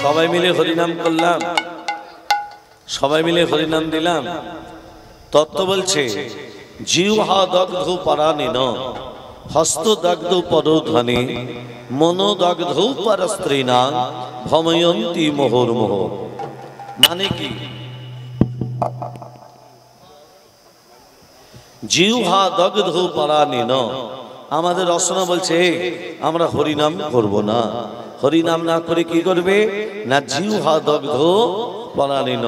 সবাই মিলে হরিনাম করলাম, সবাই মিলে হরিনাম দিলাম। তত্ত্ব বলছে জিহ্বা দগ্ধ পরাণেন হস্ত দগ্ধ পরধ্বনি মনোদগ্ধ পরস্ত্রীণাং ভময়ন্তি মুহুর্মুহ। মানে কি? জিহ্বা দগ্ধ পরাণেন, আমাদের রচনা বলছে আমরা হরিনাম করব না। হরিনাম না করে কি করবে না? জিহ্বা দগ্ধ পরাণেন,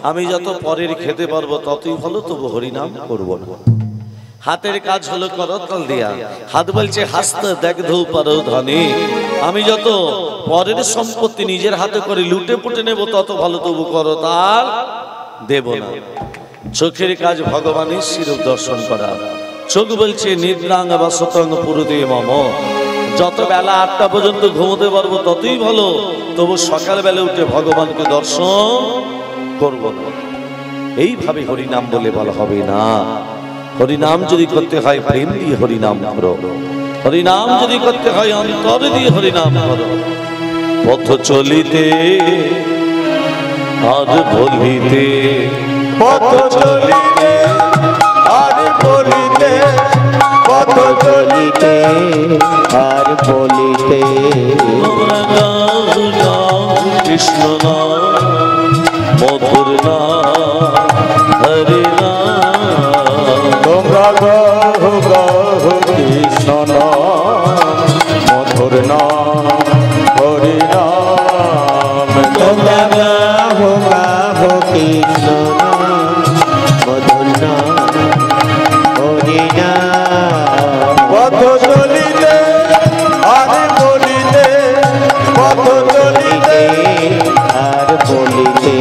আমি যত পরের খেতে পারবো ততই ভালো, তবু হরিনাম করব না। হাতের কাজ হলো করতাল দেয়া, হাত বলছে হাস্ত দগ্ধ পরধ্বনি, আমি যত পরের সম্পত্তি নিজের হাতে করে লুটে পুটে নেব তত ভালো, তবু করতাল দেব না। চোখের কাজ ভগবানের শিরূপ দর্শন করা। চোখ বলছে নিদ্রাং বাসতং পুরুতে মম, যত বেলা 8টা পর্যন্ত ঘুমোতে পারবো ততই ভালো, তবু সকালবেলা উঠে ভগবানকে দর্শন করব না। এইভাবে হরিনাম বলে বলা হবে না। হরিনাম যদি করতে হয় প্রেম দিয়ে হরিনাম করো, হরিনাম যদি করতে হয় অন্তর দিয়ে হরিনাম করো। পথ চলিতে আর বলিতে, পথ চলিতে আর বলিতে, পথ চলিতে আর বলিতে, কৃষ্ণ নাম মধুর নাম হরে নাম, তোমরা গাও গাও কৃষ্ণ নাম মধুর নাম হরি নাম, তোমরা গাও গাও কৃষ্ণ নাম মধুর নাম হরি নাম। পথ চলিতে আর বলিতে, পথ চলিতে আর বলিতে,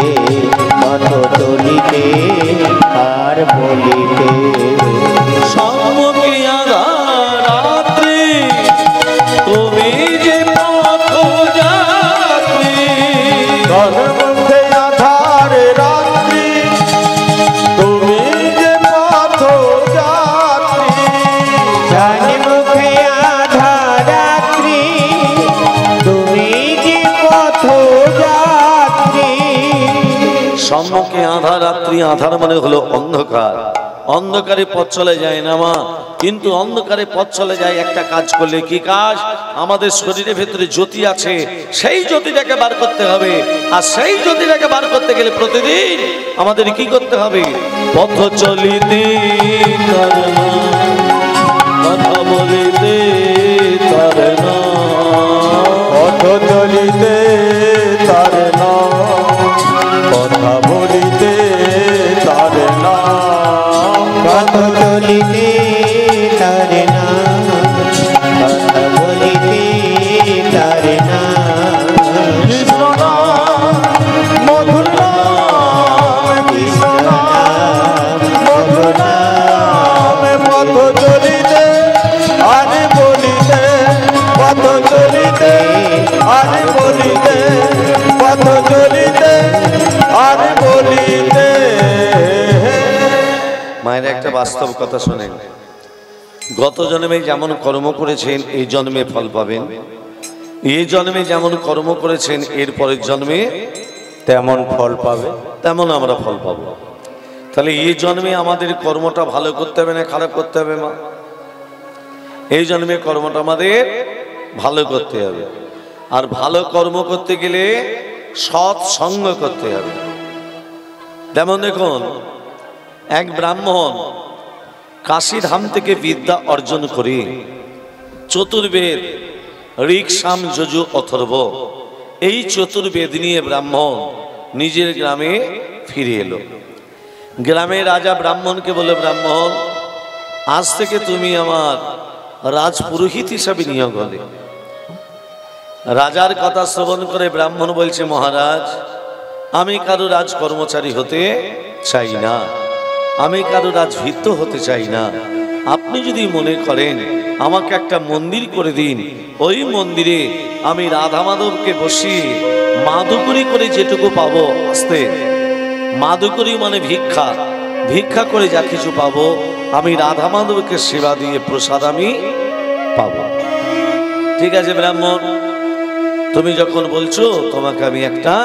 পথ চলিতে আর বলিতে, সম্মুখে রাত্রি তুমি যে পথ যাত্রী, মধ্যে আধার রাত্রি তুমি যে পথ যাত্রী, জানি মুখে আধার রাত্রি তুমি যে পথ যাত্রী। সম্মুখে আধার রাত্রি, আধার মানে হলো অন্ধকার, অন্ধকারে পথ চলে যায় না মা, কিন্তু অন্ধকারে পথ চলে যায় একটা কাজ করলে। কি কাজ? আমাদের শরীরের ভেতরে জ্যোতি আছে, সেই জ্যোতিটাকে বার করতে হবে। আর সেই জ্যোতিটাকে বার করতে গেলে প্রতিদিন আমাদের কি করতে হবে? পথ চলিতে তার নাম, কথা বলিতে তার নাম, পথ চলিতে তার নাম, কথা বলিতে তার নাম, পথ চলিতে তার নাম, কথা বলিতে তার নাম, কৃষ্ণ নাম মধুর নাম, কৃষ্ণ নাম মধুর নাম, পথ চলিতে আর বলিতে, পথ চলিতে আর বলিতে, পথ চলিতে আর বলিতে। মায়ের একটা বাস্তব কথা শোনেন, গত জন্মে যেমন কর্ম করেছেন এই জন্মে ফল পাবেন, এই জন্মে যেমন কর্ম করেছেন এর পরের জন্মে তেমন ফল পাবে, তেমন আমরা ফল পাবো। তাহলে এই জন্মে আমাদের কর্মটা ভালো করতে হবে না খারাপ করতে হবে মা? এই জন্মে কর্মটা আমাদের ভালো করতে হবে। আর ভালো কর্ম করতে গেলে সৎ সঙ্গ করতে হবে। যেমন দেখুন, এক ব্রাহ্মণ কাশীধাম থেকে বিদ্যা অর্জন করে চতুর্বেদ ঋক সাম যজু অথর্ব, এই চতুর্বেদ নিয়ে ব্রাহ্মণ নিজের গ্রামে ফিরে এলো। গ্রামে রাজা ব্রাহ্মণকে বলে, ব্রাহ্মণ আজ থেকে তুমি আমার রাজপুরোহিত হিসাবে নিয়োগ হলে। রাজার কথা শ্রবণ করে ব্রাহ্মণ বলছে, মহারাজ আমি কারো রাজ কর্মচারী হতে চাই না, আমি কারো রাজভৃত্য হতে চাই না। আপনি যদি মনে করেন আমাকে একটা মন্দির করে দিন, ওই মন্দিরে আমি রাধা মাধবকে বসিয়ে মাদুকুরি করে যেটুকু পাবো, আস্তে মাদুকুরি মানে ভিক্ষা, ভিক্ষা করে যা কিছু পাবো আমি রাধা মাধবকে সেবা দিয়ে প্রসাদ আমি পাবো। ঠিক আছে ব্রাহ্মণ, তুমি যখন বলছো তোমাকে আমি একটা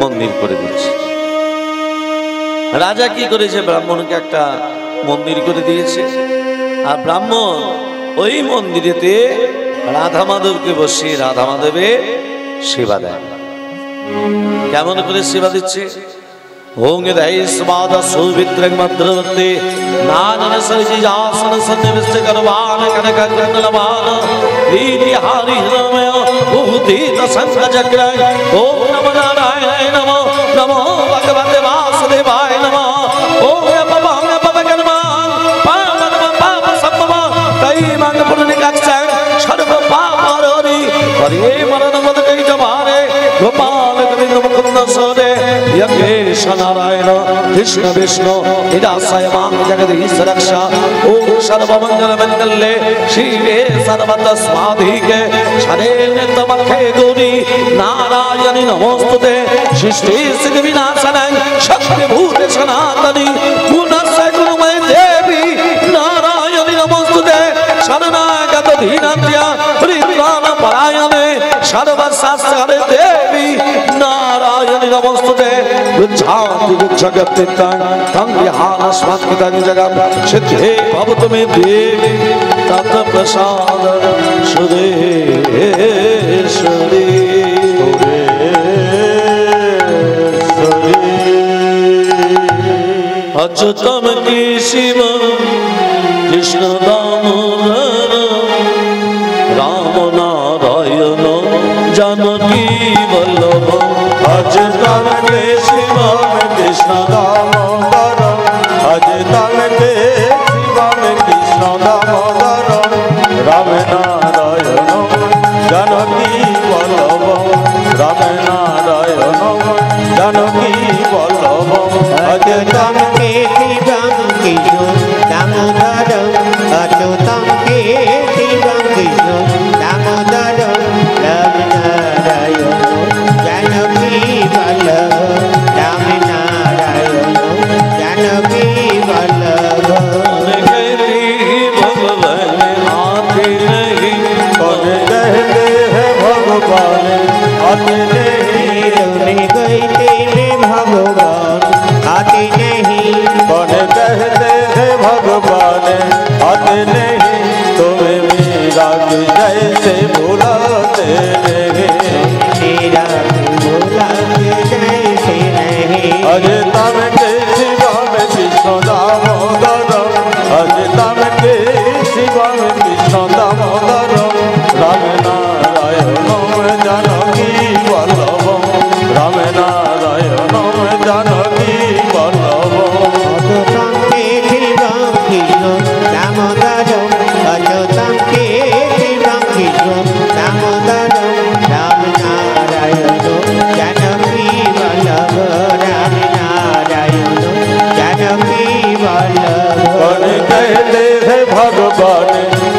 মন্দির করে দিচ্ছি। রাজা কি করেছে, ব্রাহ্মণকে একটা মন্দির করে দিয়েছে। আর ব্রাহ্মণ ওই মন্দিরেতে রাধা মাধবকে বসিয়ে রাধা মাধবের সেবা দেয়। কেমন করে সেবা দিচ্ছে? ओंग दैस्वाद सुवित्रंग मद्रवते नानन सजिजासन सन्निविष्ट करवान कनक कंडलवान लीली हारि हृदय उदित संग चक्र ओम नमो नारायणाय नमो नमो भगवते वासुदेवाय नमो ओम पवंग पवगणमान पावन पाप संभव तई मंग पुण्यकाक्षण सर्व पापहरि हरे मरण मद कई जमारे गोपाल गोविंद मुकुंद सोरे यज्ञेश नारायण कृष्ण विष्णु निराशय मां जगदीश रक्षा ओम सर्वमंगल मंगल्ये शिवे सर्वत स्वाधिके शरण्ये त्र्यंबके गौरी नारायणी नमोस्तुते सृष्टि सिद्धि विनाशनं शक्ति भूते सनातनी गुणस्य गुरुमय देवी नारायणी नमोस्तुते शरणागत धीनात्या परित्राण परायणे सर्वशास्त्र देवी नारायणी नमोस्तुते गुच्छाति गुच्छगतितां तं विहानस्मत्कृतं जगं सिद्धे भवतु मे देवी तत् प्रसाद सुरेश्वरी अच्युतम केशव कृष्ण दामोदर राम नारायण जानकी वल्लभ अच्युतम केशव कृष्ण दामोदर अच्युतम केशव कृष्ण दामोदर राम नारायण जानकी वल्लभ राम नारायण जानकी वल्लभ अच्युतम केशवं कृष्ण दामोदर अच्युतं केशवं कृष्ण दामोदर राम नारायण जानकी वल्लभ राम नारायण जानकी वल्लभ भगवान आते नहीं कौन कहते हैं भगवान आते नहीं रोने गए तेरे भगवान आते नहीं कौन कहते हैं भगवान आते नहीं तुम्हें मीरा की जैसे भुलाते नहीं मेरा भोला के जैसे नहीं अजय तम के शिवा में कृष्ण दामोदर अजय तम के शिवा में कृष्ण दामोदर राम नारायण जानकी वल्लभ राम नारायण जानकी वल्लभ अच्युतं केशवं कृष्ण दामोदर अच्युतं केशवं कृष्ण दामोदर राम नारायण जानकी वल्लभ राम नारायण जानकी वल्लभ कौन कहते हैं भगवान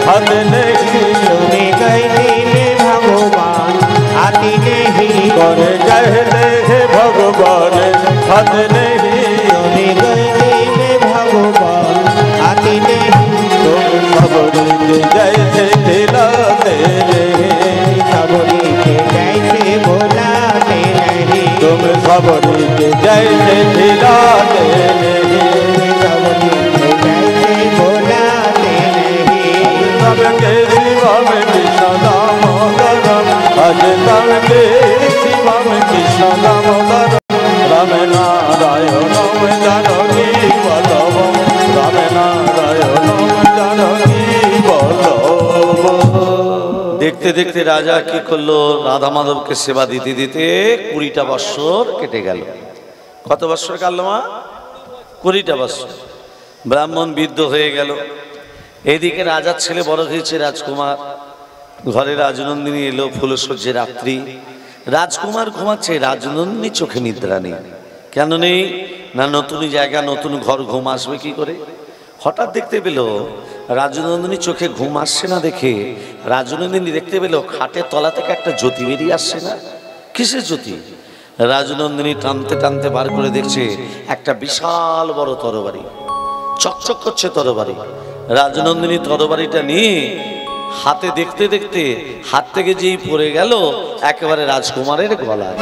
हद नहीं तुम्हें कहते हैं भगवान आते नहीं कौन कहते हैं भगवान हद नहीं तुम्हें कहते हैं भगवान आते नहीं तुम सबरी के जैसे खिलाते नहीं सबरी के जैसे बोलाते नहीं तुम सबरी के जैसे खिलाते नहीं सबरी के जैसे बोलाते नहीं सबके शिवा में कृष्ण दामोदर अज तम के शिवा में कृष्ण दामोदर राम नारायण जानकी वल्लभ राम नारायण जानकी वल्लभ দেখতে দেখতে রাজা কি করলো, রাধা মাধবকে সেবা দিতে দিতে 20টা বৎসর কেটে গেল। কত বৎসর কাটলো মা? 20টা বৎসর। ব্রাহ্মণ বৃদ্ধ হয়ে গেল। এদিকে রাজার ছেলে বড় হয়েছে, রাজকুমার। ঘরে রাজনন্দিনী এলো, ফুলসজ্জে রাত্রি। রাজকুমার ঘুমাচ্ছে, রাজনন্দিনী চোখে নিদ্রা নেই। কেন নেই? না নতুন জায়গা, নতুন ঘর, ঘুম আসবে কি করে? হঠাৎ দেখতে পেল রাজনন্দিনী চোখে ঘুম আসছে না দেখে রাজনন্দিনী দেখতে পেল খাটের তলা থেকে একটা জ্যোতি বেরিয়ে আসছে না। কিসের জ্যোতি? রাজনন্দিনী টানতে টানতে বার করে দেখছে একটা বিশাল বড় তরবারি, চকচক করছে তরবারি। রাজনন্দিনী তরবারিটা নিয়ে হাতে দেখতে দেখতে হাত থেকে যেই পড়ে গেল একেবারে রাজকুমারের গলায়।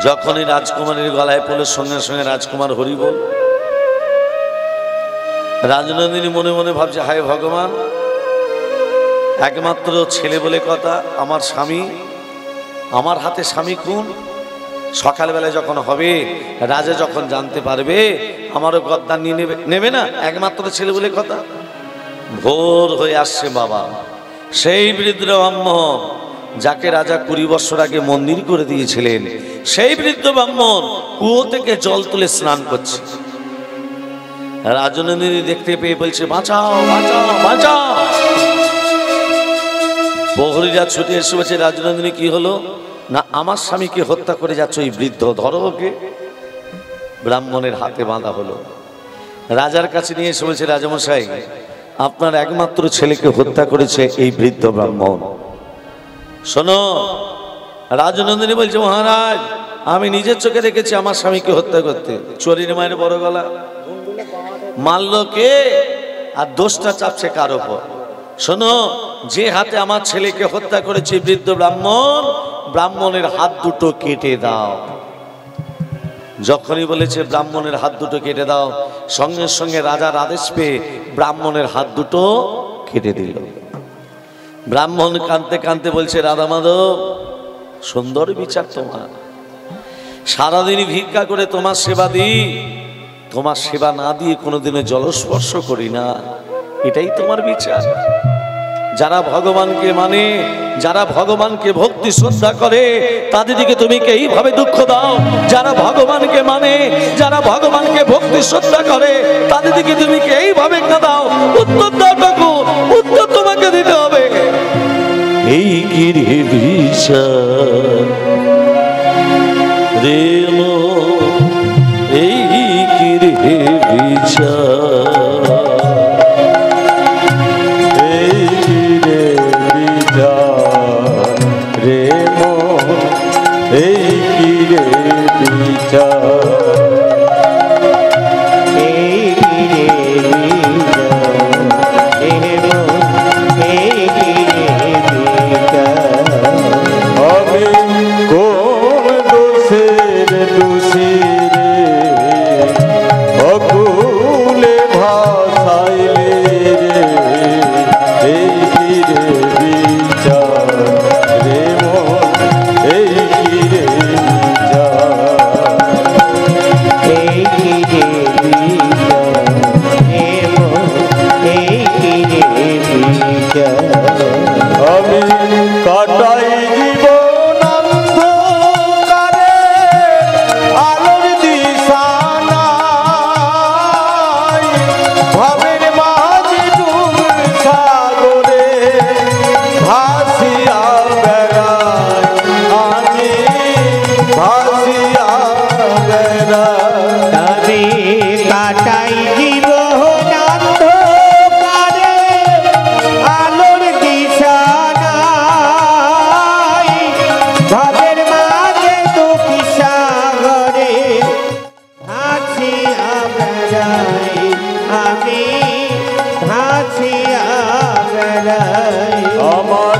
যখনই রাজকুমারের গলায় পড়লে সঙ্গে সঙ্গে রাজকুমার হরি বল। রাজনন্দিনী মনে মনে ভাবছে, হায় ভগবান, একমাত্র ছেলে বলে কথা, আমার স্বামী, আমার হাতে স্বামী খুন। সকালবেলায় যখন হবে, রাজা যখন জানতে পারবে, আমারও গদ্দান নিয়ে নেবে না, একমাত্র ছেলে বলে কথা। ভোর হয়ে আসছে বাবা, সেই বৃদ্ধ ব্রাহ্মণ যাকে রাজা 20 বছর আগে মন্দির করে দিয়েছিলেন, সেই বৃদ্ধ ব্রাহ্মণ কুয়ো থেকে জল তুলে স্নান করছে। রাজনন্দিনী দেখতে পেয়ে বলছে, বাঁচাও বাঁচাও বাঁচাও। প্রহরীরা ছুটে এসে বলছে, রাজনন্দিনী কি হলো? না, আমার স্বামীকে হত্যা করে যাচ্ছে ওই বৃদ্ধ, ধরো ওকে। ব্রাহ্মণের হাতে বাঁধা হলো। রাজার কাছে নিয়ে এসে বলছে, রাজামশাই, আপনার একমাত্র ছেলেকে হত্যা করেছে এই বৃদ্ধ ব্রাহ্মণ। শোনো। রাজনন্দিনী বলছে, মহারাজ, আমি নিজের চোখে দেখেছি আমার স্বামীকে হত্যা করতে। চোরের মায়ের বড় গলা, মারল কে আর দোষটা চাপছে কার ওপর? শোনো, যে হাতে আমার ছেলেকে হত্যা করেছে বৃদ্ধ ব্রাহ্মণ, ব্রাহ্মণের হাত দুটো কেটে দাও। যখনই বলেছে ব্রাহ্মণের হাত দুটো কেটে দাও, সঙ্গে সঙ্গে রাজার আদেশ পেয়ে ব্রাহ্মণের হাত দুটো কেটে দিল। ব্রাহ্মণ কাঁদতে কাঁদতে বলছে, রাধা মাধব, সুন্দর বিচার তোমার। সারাদিনই ভিক্ষা করে তোমার সেবা দিই, তোমার সেবা না দিয়ে কোনোদিনও জলস্পর্শ করি না, এটাই তোমার বিচার? যারা ভগবানকে মানে, যারা ভগবানকে ভক্তি শ্রদ্ধা করে, তাদেরকে তুমি এইভাবে দুঃখ দাও? যারা ভগবানকে মানে, যারা ভগবানকে ভক্তি শ্রদ্ধা করে, তাদেরকে তুমি এইভাবে কাঁদাও? উত্তর দাও ঠাকুর, উত্তর তোমাকে দিতে হবে। এই কি রে বিচার রে মন, এই কি রে বিচার, এই কি রে বিচার রে মন, এই কি রে বিচার, এই কি রে বিচার হে মন, এই কি রে বিচার। আমি কোন দোষের দোষী রে, অকুলে ভাসাইলে রে, এই কি রে বিচার রে মন, এই কি রে বিচার, এই কি রে বিচার হে মন, এই কি রে বিচার। আমি কাটাই জীবন অন্ধকারে, আলোর দিশা নাই, ভাবের মাঝে ডুব সাগরে ভাসিয়া বেড়াই, আমি ভাসিয়া বেড়াই। আমি কাটাই জীবন অন্ধকারে, আলোর দিশা নাই, ভাবের মাঝে দুঃখী সাগরে ভাসিয়া বেড়াই, আমি ভাসিয়া বেড়াই। আমার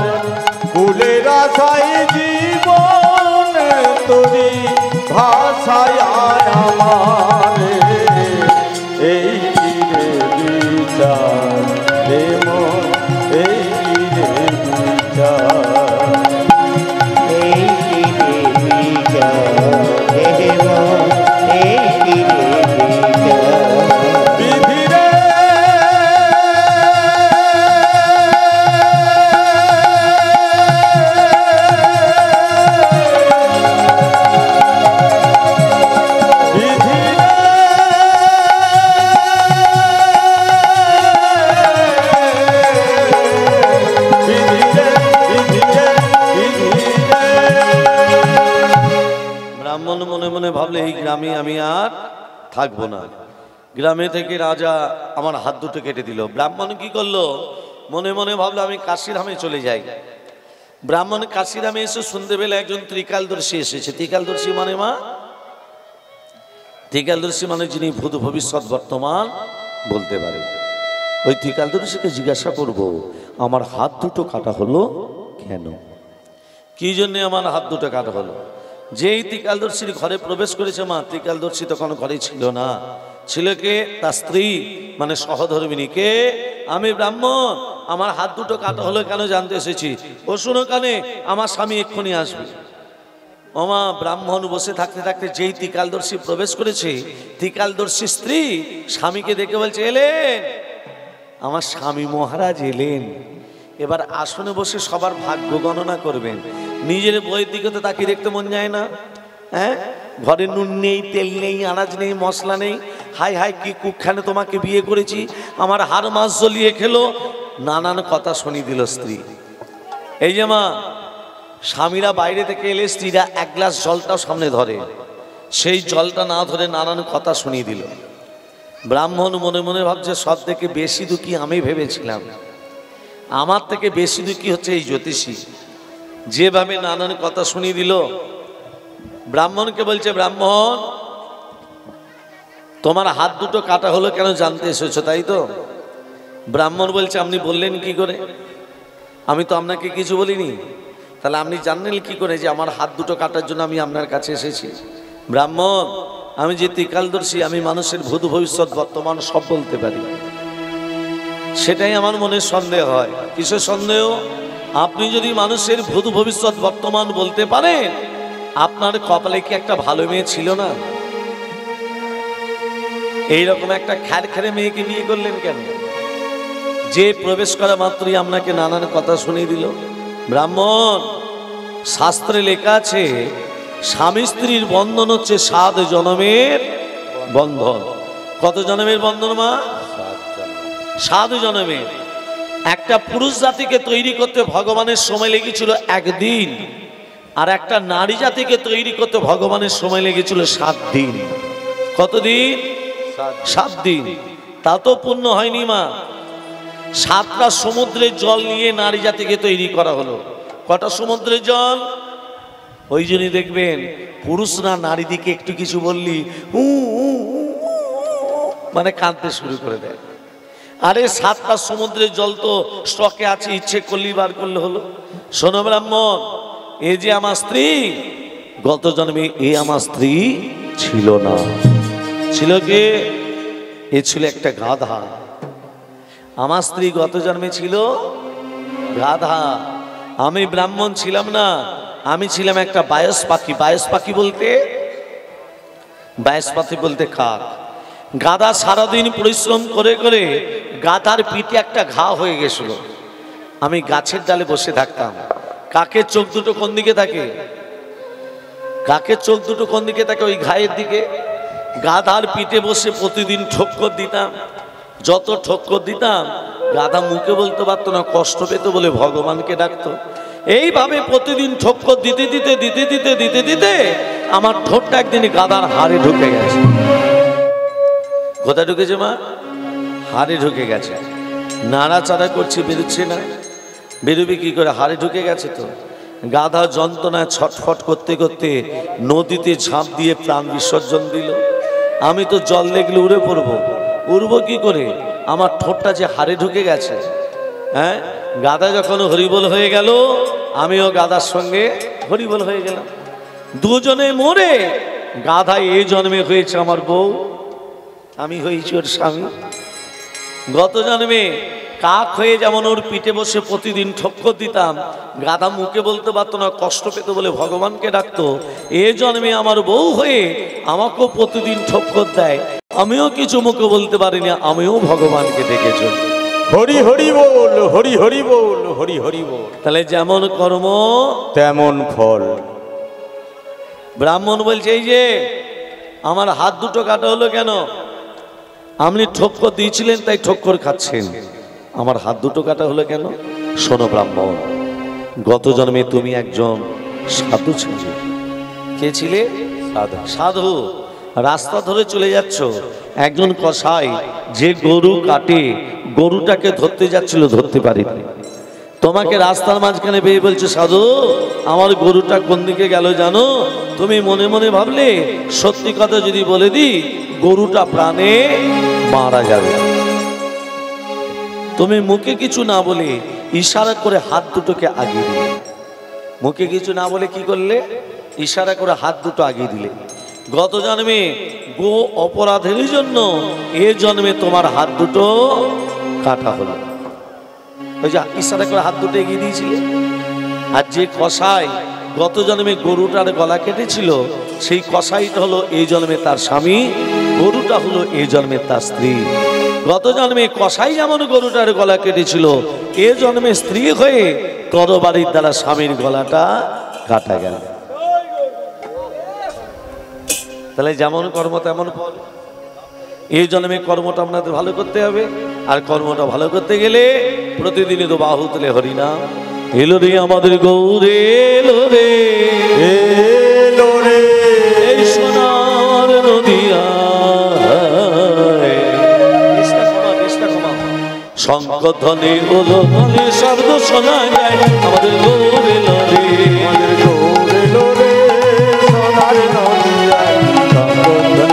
ফুলের আশায় জীবন তোরি ভাষায় আমার, এই কি রে বিচার রে মন, এই কি রে বিচার, এই কি রে বিচার হে মন, এই কি রে বিচার। বিধি রে বিধি রে বিধি রে বিধি রে বিধি রে। ব্রাহ্মণ মনে মনে ভাবলে, এই গ্রামে আমি আর থাকবো না। গ্রামে থেকে রাজা আমার হাত দুটো কেটে দিল। ব্রাহ্মণ কি করলো? মনে মনে ভাবলো, আমি কাশিরামে চলে যাই। ব্রাহ্মণ কাশিরামে এসে শুনতে পেলে একজন ত্রিকালদর্শী এসেছে। ত্রিকালদর্শী মানে মা, ত্রিকালদর্শী মানে যিনি ভূত ভবিষ্যৎ বর্তমান বলতে পারে। ওই ত্রিকালদর্শীকে জিজ্ঞাসা করব, আমার হাত দুটো কাটা হলো কেন? কি জন্য আমার হাত দুটো কাটা হলো? যেই ত্রিকালদর্শীর ঘরে প্রবেশ করেছে মা, ত্রিকালদর্শী তখন ঘরে ছিল না। ছিল কে? তার স্ত্রী, মানে সহধর্মিনী। কে? আমি ব্রাহ্মণ, আমার হাত দুটো কাটা হলো কেন জানতে এসেছি। ও শুনো কানে, আমার স্বামী এক্ষুনি আসবে। ওমা, ব্রাহ্মণ বসে থাকতে থাকতে যেই ত্রিকালদর্শী প্রবেশ করেছে, ত্রিকালদর্শী স্ত্রী স্বামীকে দেখে বলছে, এলেন, আমার স্বামী মহারাজ এলেন। এবার আসনে বসে সবার ভাগ্য গণনা করবেন। নিজের বইয়ের দিকে তো তাকিয়ে দেখতে মন যায় না? হ্যাঁ, ঘরে নুন নেই, তেল নেই, আনাজ নেই, মশলা নেই। হাই হাই, কি কুখানে তোমাকে বিয়ে করেছি, আমার হাড় মাস জ্বলিয়ে খেলো, নানান কথা শুনিয়ে দিল স্ত্রী। এই যে মা, স্বামীরা বাইরে থেকে এলে স্ত্রীরা এক গ্লাস জলটাও সামনে ধরে, সেই জলটা না ধরে নানান কথা শুনিয়ে দিল। ব্রাহ্মণ মনে মনে ভাবছে, সব থেকে বেশি দুঃখী আমি ভেবেছিলাম, আমার থেকে বেশি দুঃখী হচ্ছে এই জ্যোতিষী, যেভাবে নানান কথা শুনিয়ে দিল। ব্রাহ্মণকে বলছে, ব্রাহ্মণ, তোমার হাত দুটো কাটা হলো কেন জানতে এসেছো, তাই তো? ব্রাহ্মণ বলছে, আপনি বললেন কি করে? আমি তো আপনাকে কিছু বলিনি, তাহলে আপনি জানলেন কি করে যে আমার হাত দুটো কাটার জন্য আমি আপনার কাছে এসেছি? ব্রাহ্মণ, আমি যে ত্রিকালদর্শী, আমি মানুষের ভূত ভবিষ্যৎ বর্তমান সব বলতে পারি। সেটাই আমার মনে সন্দেহ হয়। কিসের সন্দেহ? আপনি যদি মানুষের ভূত ভবিষ্যৎ বর্তমান বলতে পারেন, আপনার কপালে কি একটা ভালো মেয়ে ছিল না? এইরকম একটা খ্যারখ্যারে মেয়েকে বিয়ে করলেন কেন? যে প্রবেশ করা মাত্রই আপনাকে নানান কথা শুনিয়ে দিল। ব্রাহ্মণ, শাস্ত্রে লেখা আছে, স্বামী স্ত্রীর বন্ধন হচ্ছে 7 জন্মের বন্ধন। কত জন্মের বন্ধন মা? 7 জন্মের। একটা পুরুষ জাতিকে তৈরি করতে ভগবানের সময় লেগেছিল 1 দিন, আর একটা নারী জাতিকে তৈরি করতে ভগবানের সময় লেগেছিল 7 দিন। কতদিন? 7 দিন। তা তো পূর্ণ হয়নি মা। 7টা সমুদ্রের জল নিয়ে নারী জাতিকে তৈরি করা হলো। কটা সমুদ্রের জল? ওই জন্যই দেখবেন পুরুষরা নারী দিকে একটু কিছু বললি মানে কাঁদতে শুরু করে দেয়। আরে 7টা সমুদ্রের জল তো স্টকে আছে, ইচ্ছে করলেই বার করলে হলো। শোনো ব্রাহ্মণ, এ যে আমার স্ত্রী, গত জন্মে এ আমার স্ত্রী ছিল না। ছিল কে? এ ছিল একটা গাধা। আমার স্ত্রী গত জন্মে ছিল গাধা। আমি ব্রাহ্মণ ছিলাম না, আমি ছিলাম একটা বায়স পাখি। বায়স পাখি বলতে, বায়স পাখি বলতে কাক। গাধা সারাদিন পরিশ্রম করে করে গাধার পিঠে একটা ঘা হয়ে গেছিল। আমি গাছের ডালে বসে থাকতাম। কাকের চোখ দুটো কোন দিকে থাকে? কাকের চোখ দুটো কোন দিকে থাকে? ওই ঘায়ের দিকে। গাধার পিঠে বসে প্রতিদিন ঠক্কর দিতাম। যত ঠক্কর দিতাম, গাধা মুখে বলতে পারতো না, কষ্ট পেত বলে ভগবানকে ডাকতো। এইভাবে প্রতিদিন ঠক্কর দিতে দিতে দিতে দিতে দিতে দিতে আমার ঠোঁটটা একদিন গাধার হাড়ে ঢুকে গেছে। কোথায় ঢুকেছে মা? হাড়ে ঢুকে গেছে। নাড়াচাড়া করছি, বেরোচ্ছে না। বেরোবে কি করে? হাড়ে ঢুকে গেছে তো। গাধা যন্ত্রণায় ছটফট করতে করতে নদীতে ঝাঁপ দিয়ে প্রাণ বিসর্জন দিল। আমি তো জল দেখলে উড়ে পড়বো। উড়বো কি করে? আমার ঠোঁটটা যে হাড়ে ঢুকে গেছে। হ্যাঁ, গাধা যখন হরিবোল হয়ে গেল, আমিও গাধার সঙ্গে হরিবোল হয়ে গেলাম। দুজনে মরে গাধা এই জন্মে হয়েছে আমার বউ, আমি হয়েছি ওর স্বামী। গত জন্মে কাক হয়ে যেমন ওর পিঠে বসে প্রতিদিন ঠক্কর দিতাম, গাধা মুখে বলতে পারতো না, কষ্ট পেত বলে ভগবানকে ডাকতো। এ জন্মে আমার বউ হয়ে আমাকেও প্রতিদিন ঠক্কর দেয়, আমিও কিছু মুখে বলতে পারিনি, আমিও ভগবানকে ডেকেছি। হরি হরি বল, হরি হরি বল, হরি হরি বল। তাহলে যেমন কর্ম তেমন ফল। ব্রাহ্মণ বলছে, এই যে আমার হাত দুটো কাটা হলো কেন? আপনি ঠক্কর দিয়েছিলেন তাই ঠক্কর খাচ্ছেন। আমার হাত দুটো কাটা হলো কেন? শোনো ব্রাহ্মণ, গত জন্মে তুমি একজন সাধু ছিলে। কে ছিলে? সাধু। সাধু। রাস্তা ধরে চলে যাচ্ছ, একজন কসাই যে গরু কাটে, গরুটাকে ধরতে যাচ্ছিল, ধরতে পারেনি। তোমাকে রাস্তার মাঝখানে পেয়ে বলছে, সাধু আমার গরুটা কোন দিকে গেল জানো? তুমি মনে মনে ভাবলে সত্যি কথা যদি বলে দিই, গরুটা প্রাণে মারা যাবে। তুমি মুখে কিছু না বলে ইশারা করে হাত দুটোকে আগিয়ে দিলে। মুখে কিছু না বলে কি করলে? ইশারা করে হাত দুটো আগিয়ে দিলে। গত জন্মে গো অপরাধের জন্য এ জন্মে তোমার হাত দুটো কাটা হলো। ওই যে ইশারা করে হাত দুটো এগিয়ে দিয়েছিলে। আর যে কসাই গত জন্মে গরুটার গলা কেটেছিল, সেই কসাইটা হলো এই জন্মে তার স্বামী, গরুটা হলো এই জন্মে তার স্ত্রী। গত জন্মে কসাই যেমন গরুটার গলা কেটেছিল, এ জন্মে স্ত্রী হয়ে তরবারির দ্বারা স্বামীর গলাটা কাটা গেল। তাহলে যেমন কর্ম তেমন ফল। এই জন্মে কর্মটা আপনাদের ভালো করতে হবে, আর কর্মটা ভালো করতে গেলে প্রতিদিনই তো বাহু তুলে হরিনাম। এলো রে আমাদের গৌরে, এলো রে, এলো রে, এই সোনার নদিয়া। শঙ্খ ধ্বনি ওলো ধ্বনি শব্দ শোনা যায়, আমাদের গৌর এলো রে, আমাদের গৌর এলো রে, সোনার নদিয়ায়। শঙ্খধ্বনি হলো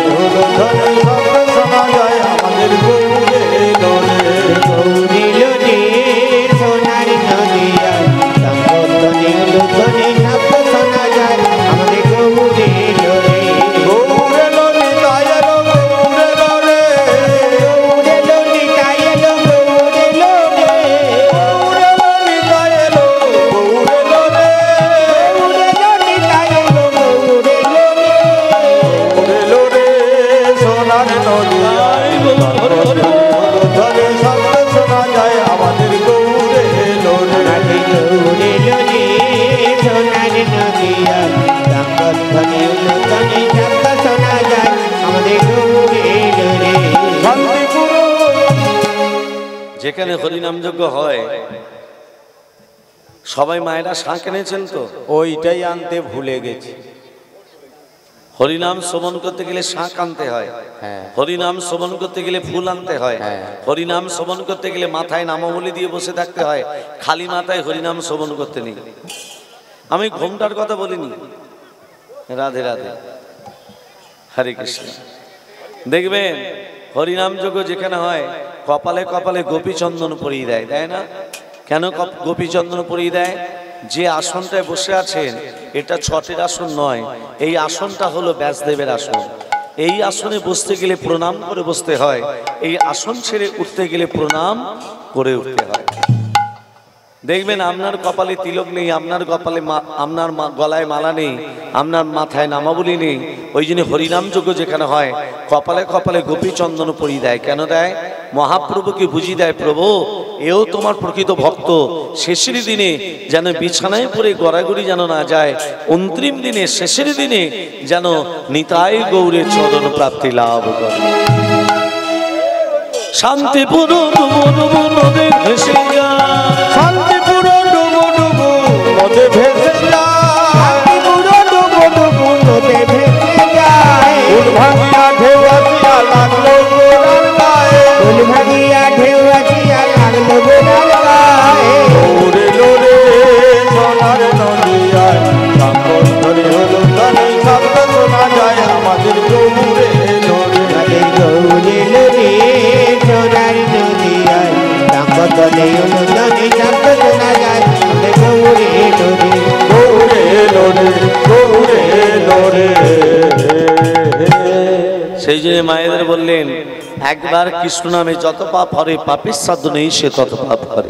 ধ্বনি শব্দ শোনা যায়, আমাদের গৌর এলো রে। গৌর এলো রে, সোনার নদিয়ায়। শঙ্খধ্বনি হলো ধ্বনি শব্দ শোনা যায়, আমাদের গৌর এলো রে। গৌর এলো নিতাই এলো, গৌর এলো রে, গৌর এলো নিতাই এলো, গৌর এলো রে। গৌর এলো নিতাই এলো, গৌর এলো রে, গৌর এলো নিতাই এলো, গৌর এলো রে। গৌর এলো রে, সোনার নদিয়ায়। শঙ্খধ্বনি হলো ধ্বনি শব্দ শোনা যায়, আমাদের গৌর এলো রে। আমাদের গৌর এলো রে, সোনার নদিয়ায়। শঙ্খধ্বনি হলো ধ্বনি শব্দ শোনা যায়, আমাদের গৌর এলো রে। শান্তিপুর যেখানে হরিনাম যজ্ঞ হয় সবাই মায়েরা শাঁখ এনেছেন তো? ওইটাই আনতে ভুলে গেছি। হরিনাম শ্রবণ করতে গেলে শাঁখ আনতে হয়, হ্যাঁ। হরিনাম শ্রবণ করতে গেলে ফুল আনতে হয়, হ্যাঁ। হরিনাম শ্রবণ করতে গেলে মাথায় নামাবলী দিয়ে বসে থাকতে হয়, খালি মাথায় হরিনাম শ্রবণ করতে নেই। আমি ঘোমটার কথা বলিনি। রাধে রাধে, হরে কৃষ্ণ। দেখবেন হরিনাম যজ্ঞ যেখানে হয় কপালে কপালে গোপীচন্দন পরিয়ে দেয়, দেয় না? কেন গোপীচন্দন পরিয়ে দেয়? যে আসনটায় বসে আছেন এটা ছটের আসন নয়, এই আসনটা হলো ব্যাসদেবের আসন। এই আসনে বসতে গেলে প্রণাম করে বসতে হয়, এই আসন ছেড়ে উঠতে গেলে প্রণাম করে উঠতে হয়। দেখবেন আপনার কপালে তিলক নেই, আপনার কপালে আপনার গলায় মালা নেই, আপনার মাথায় নামাবলী নেই, ওই জন্য হরিনাম যজ্ঞ যেখানে হয় কপালে কপালে গোপীচন্দন পরিয়ে দেয়। কেন দেয়? মহাপ্রভুকে বুঝিয়ে দেয়, প্রভু এও তোমার প্রকৃত ভক্ত, শেষের দিনে যেন বিছানায় পড়ে গড়াগড়ি যেন না যায়, অন্তিম দিনে শেষের দিনে যেন নিতাই গৌরের চরণ প্রাপ্তি লাভ করে। শান্তিপুর ডুবো ডুবো নদে ভেসে যায়, শান্তিপুর ডুবু ডুবু নদে ভেসে যায়, শান্তিপুর ডুবো ডুবো নদে ভেসে যায়। ফুল ভাঙিয়া ঢেউ আসিয়া লাগলো গোড়ার গায়ে, ফুল ভাঙিয়া ঢেউ আসিয়া লাগলো গোড়ার গায়ে। গৌর এলো রে, সোনার নদিয়ায়। শঙ্খধ্বনি হলো ধ্বনি শব্দ শোনা যায়, আমাদের গৌর এলো রে। আমাদের গৌর এলো রে, সোনার নদিয়ায়। শঙ্খধ্বনি হলো ধ্বনি শব্দ শোনা যায়, আমাদের গৌর এলো রে। গৌর এলো রে, গৌর এলো রে। সেই জন্য মায়েদের বললেন একবার কৃষ্ণ নামে যত পাপ হরে, পাপের সাধ্য নেই সে তত পাপ করে।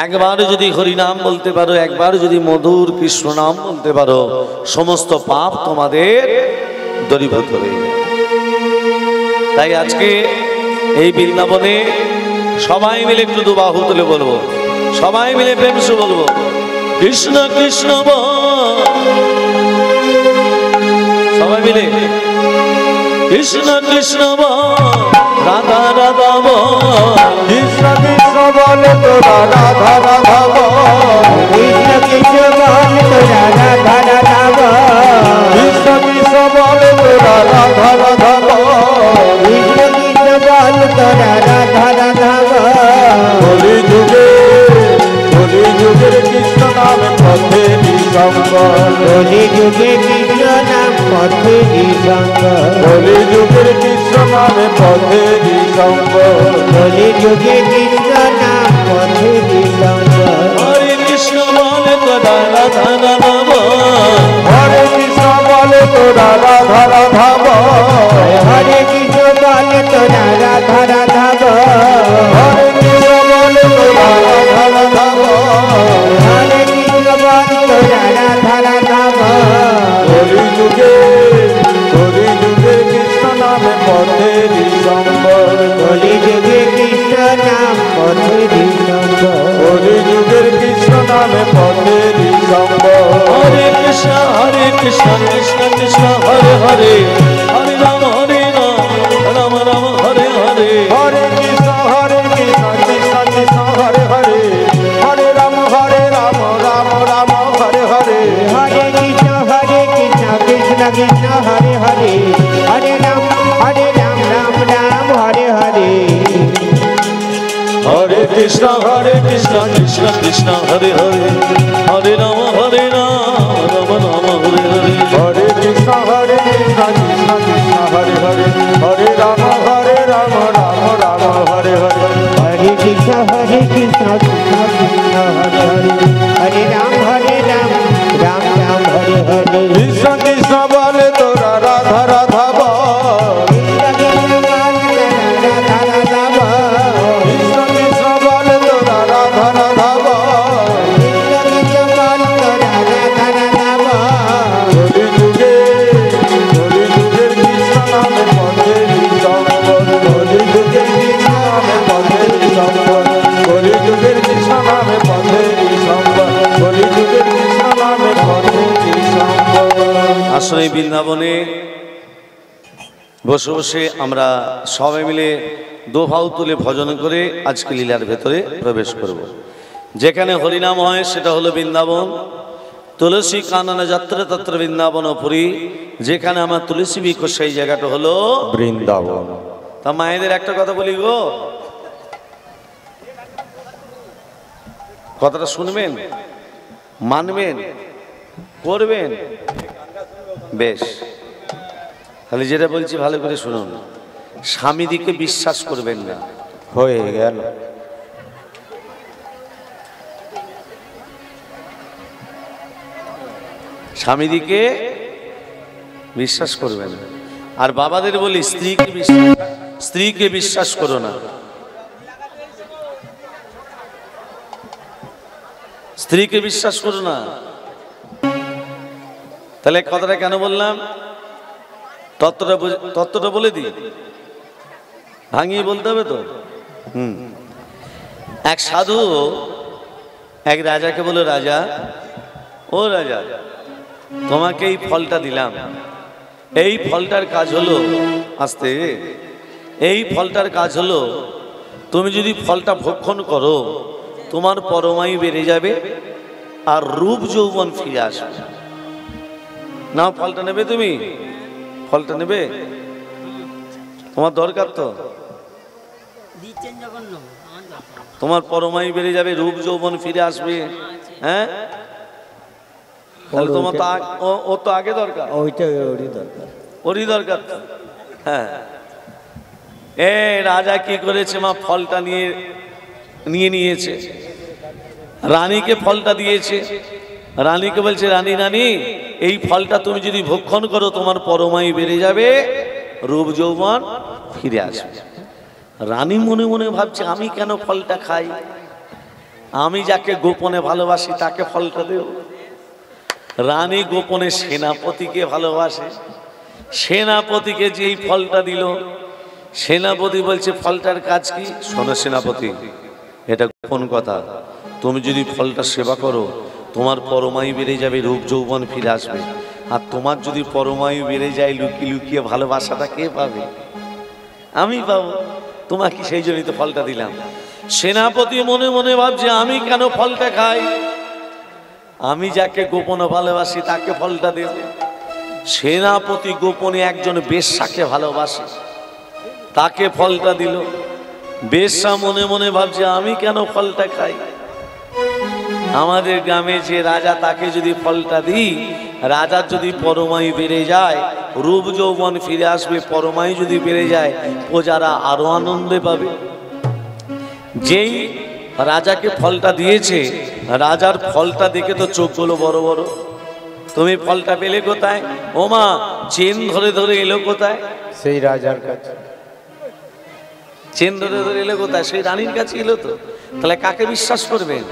একবার যদি হরিনাম বলতে পারো, একবার যদি মধুর কৃষ্ণ নাম বলতে পারো, সমস্ত পাপ তোমাদের দূরীভূত হয়ে যাবে। তাই আজকে এই বৃন্দাবনে সবাই মিলে একটু দুবাহু তুলে বলবো, সবাই মিলে প্রেম সে বলবো, কৃষ্ণ কৃষ্ণ বল। সবাই মিলে কৃষ্ণ কৃষ্ণ বল, রাধা রাধা বল, কৃষ্ণ কৃষ্ণ বলে তোরা রাধা রাধা বল, কৃষ্ণ কৃষ্ণ বল তোরা রাধা রাধা বল। কৃষ্ণ কৃষ্ণ বলে তোরা রাধা রাধা বল, কৃষ্ণ কৃষ্ণ বল তোরা রাধা রাধা বল। কলি যুগের কৃষ্ণ নামে পথে নিসঙ্গল, কলি যুগে কৃষ্ণ নাম পথে নিসঙ্গল। কলি যুগের কৃষ্ণ নামে পথে নিসঙ্গল, কলি যুগে কৃষ্ণ পথেরই সম্বল। হরে কৃষ্ণ বলে তো রাধা রাধাব, হরে কৃষ্ণ বলে তো রাধা রাধাব, হরে কৃষ্ণ বলে তোরা রাধা রাধাব, হরে কৃষ্ণ বলে তো রাধা রাধাব, হরে কৃষ্ণ বলে তোরা রাধা রাধাব। কলি যুগে কৃষ্ণ নামে পথেরই সম্বল, কলি যুগে কৃষ্ণ নাম পথেরই সম্বল। কলি যুগের কৃষ্ণ নামে পথেরই সম্বল। হরে কৃষ্ণ কৃষ্ণ কৃষ্ণ হরে হরে, হরে রাম রাম রাম হরে হরে। হরে কৃষ্ণ কৃষ্ণ কৃষ্ণ হরে হরে, হরে রাম রাম রাম হরে হরে। হরে কৃষ্ণ কৃষ্ণ কৃষ্ণ হরে হরে, হরে রাম রাম রাম হরে হরে। হরে কৃষ্ণ কৃষ্ণ কৃষ্ণ হরে হরে, হরে রাম রাম রাম হরে হরে। হরে কৃষ্ণ কৃষ্ণ কৃষ্ণ হরে হরে, হরে রাম রাম রাম হরে হরে। হরে কৃষ্ণ কৃষ্ণ কৃষ্ণ হরে হরে, হরে রাম রাম রাম হরে হরে। কৃষ্ণ কৃষ্ণ বলে তোরা রাধা রাধাব, কৃষ্ণ কৃষ্ণ বলে তোরা রাধা রাধাব। কলি যুগের কৃষ্ণ নামে পথেরই সম্বল, কলি যুগের কৃষ্ণ নামে পথেরই সম্বল, কলি যুগের কৃষ্ণ নামে পথেরই সম্বল, কলি যুগের কৃষ্ণ নামে পথেরই সম্বল। আসলে বৃন্দাবনে বসে বসে আমরা সবাই মিলে দোভাও তুলে ভজন করে আজকে লীলার ভেতরে প্রবেশ করব। যেখানে হরিনাম হয় সেটা হলো বৃন্দাবন। তুলসী কাননা যাত্রা তত্র বৃন্দাবন পুরী। যেখানে আমার তুলসী বৃক্ষ সেই জায়গাটা হলো বৃন্দাবন। তা মায়েদের একটা কথা বলি গো, কথাটা শুনবেন, মানবেন, করবেন? বেশ, তাহলে যেটা বলছি ভালো করে শুনুন। স্বামীদিকে বিশ্বাস করবেন না। হয়ে গেল। স্বামীদিকে বিশ্বাস করবেন না। আর বাবাদের বলি স্ত্রীকে বিশ্বাস করো না। স্ত্রীকে বিশ্বাস করো না। তাহলে কথাটা কেন বললাম? তত্ত্বটা বলে দিই, ভাঙিয়ে বলতে হবে তো। এক সাধু এক রাজাকে বলে, রাজা, ও রাজা, তোমাকে এই ফলটা দিলাম, এই ফলটার কাজ হলো, আস্তে, এই ফলটার কাজ হলো তুমি যদি ফলটা ভক্ষণ করো তোমার পরমায়ু বেড়ে যাবে আর রূপ যৌবন ফিরে আসবে। না, ফলটা নেবে? তুমি ফলটা নেবে? তোমার দরকার তো, তোমার পরমায়ু বেড়ে যাবে, রূপ যৌবন ফিরে আসবে। হ্যাঁ, তাহলে তোমার তো ও তো আগে দরকার, ওরই দরকার তো। হ্যাঁ, এ রাজা কি করেছে, মা ফলটা নিয়েছে, রানীকে ফলটা দিয়েছে। রানীকে বলছে, রানী রানী, এই ফলটা তুমি যদি ভক্ষণ করো তোমার পরমায়ু বেড়ে যাবে, রূপ যৌবন ফিরে আসবে। রানী মনে মনে ভাবছে, আমি কেন ফলটা খাই? আমি যাকে গোপনে ভালোবাসি তাকে ফলটা দেব। রানী গোপনে সেনাপতিকে ভালোবাসে, সেনাপতিকে যেই ফলটা দিল, সেনাপতি বলছে, ফলটার কাজ কি? শোনো সেনাপতি, এটা গোপন কথা, তুমি যদি ফলটা সেবা করো তোমার পরমায়ু বেড়ে যাবে, রূপ যৌবন ফিরে আসবে। আর তোমার যদি পরমায়ু বেড়ে যায়, লুকিয়ে লুকিয়ে ভালোবাসাটা কে পাবে? আমি পাবো। তোমাকে সেই জন্যই তো ফলটা দিলাম। সেনাপতি মনে মনে ভাবছে, আমি কেন ফলটা খাই? আমি যাকে গোপনে ভালোবাসি তাকে ফলটা দেব। সেনাপতি গোপনে একজন বেশ্যাকে ভালোবাসে, তাকে ফলটা দিল। বেশ্যা মনে মনে ভাবছে, আমি কেন ফলটা খাই? আমাদের গ্রামে যে রাজা, তাকে যদি ফলটা দিই, রাজার যদি পরমায়ু বেড়ে যায়, রূপ যৌবন ফিরে আসবে, পরমায়ু যদি বেড়ে যায়, প্রজারা আরো আনন্দে পাবে। যেই রাজাকে ফলটা দিয়েছে, রাজার ফলটা দেখে তো চোখগুলো বড় বড়। তুমি ফলটা পেলে কোথায়? ও মা, চেন ধরে ধরে এলো কোথায়? সেই রাজার কাছে। চেন ধরে ধরে এলো কোথায়? সেই রানীর কাছে এলো তো। তাহলে কাকে বিশ্বাস করবেন?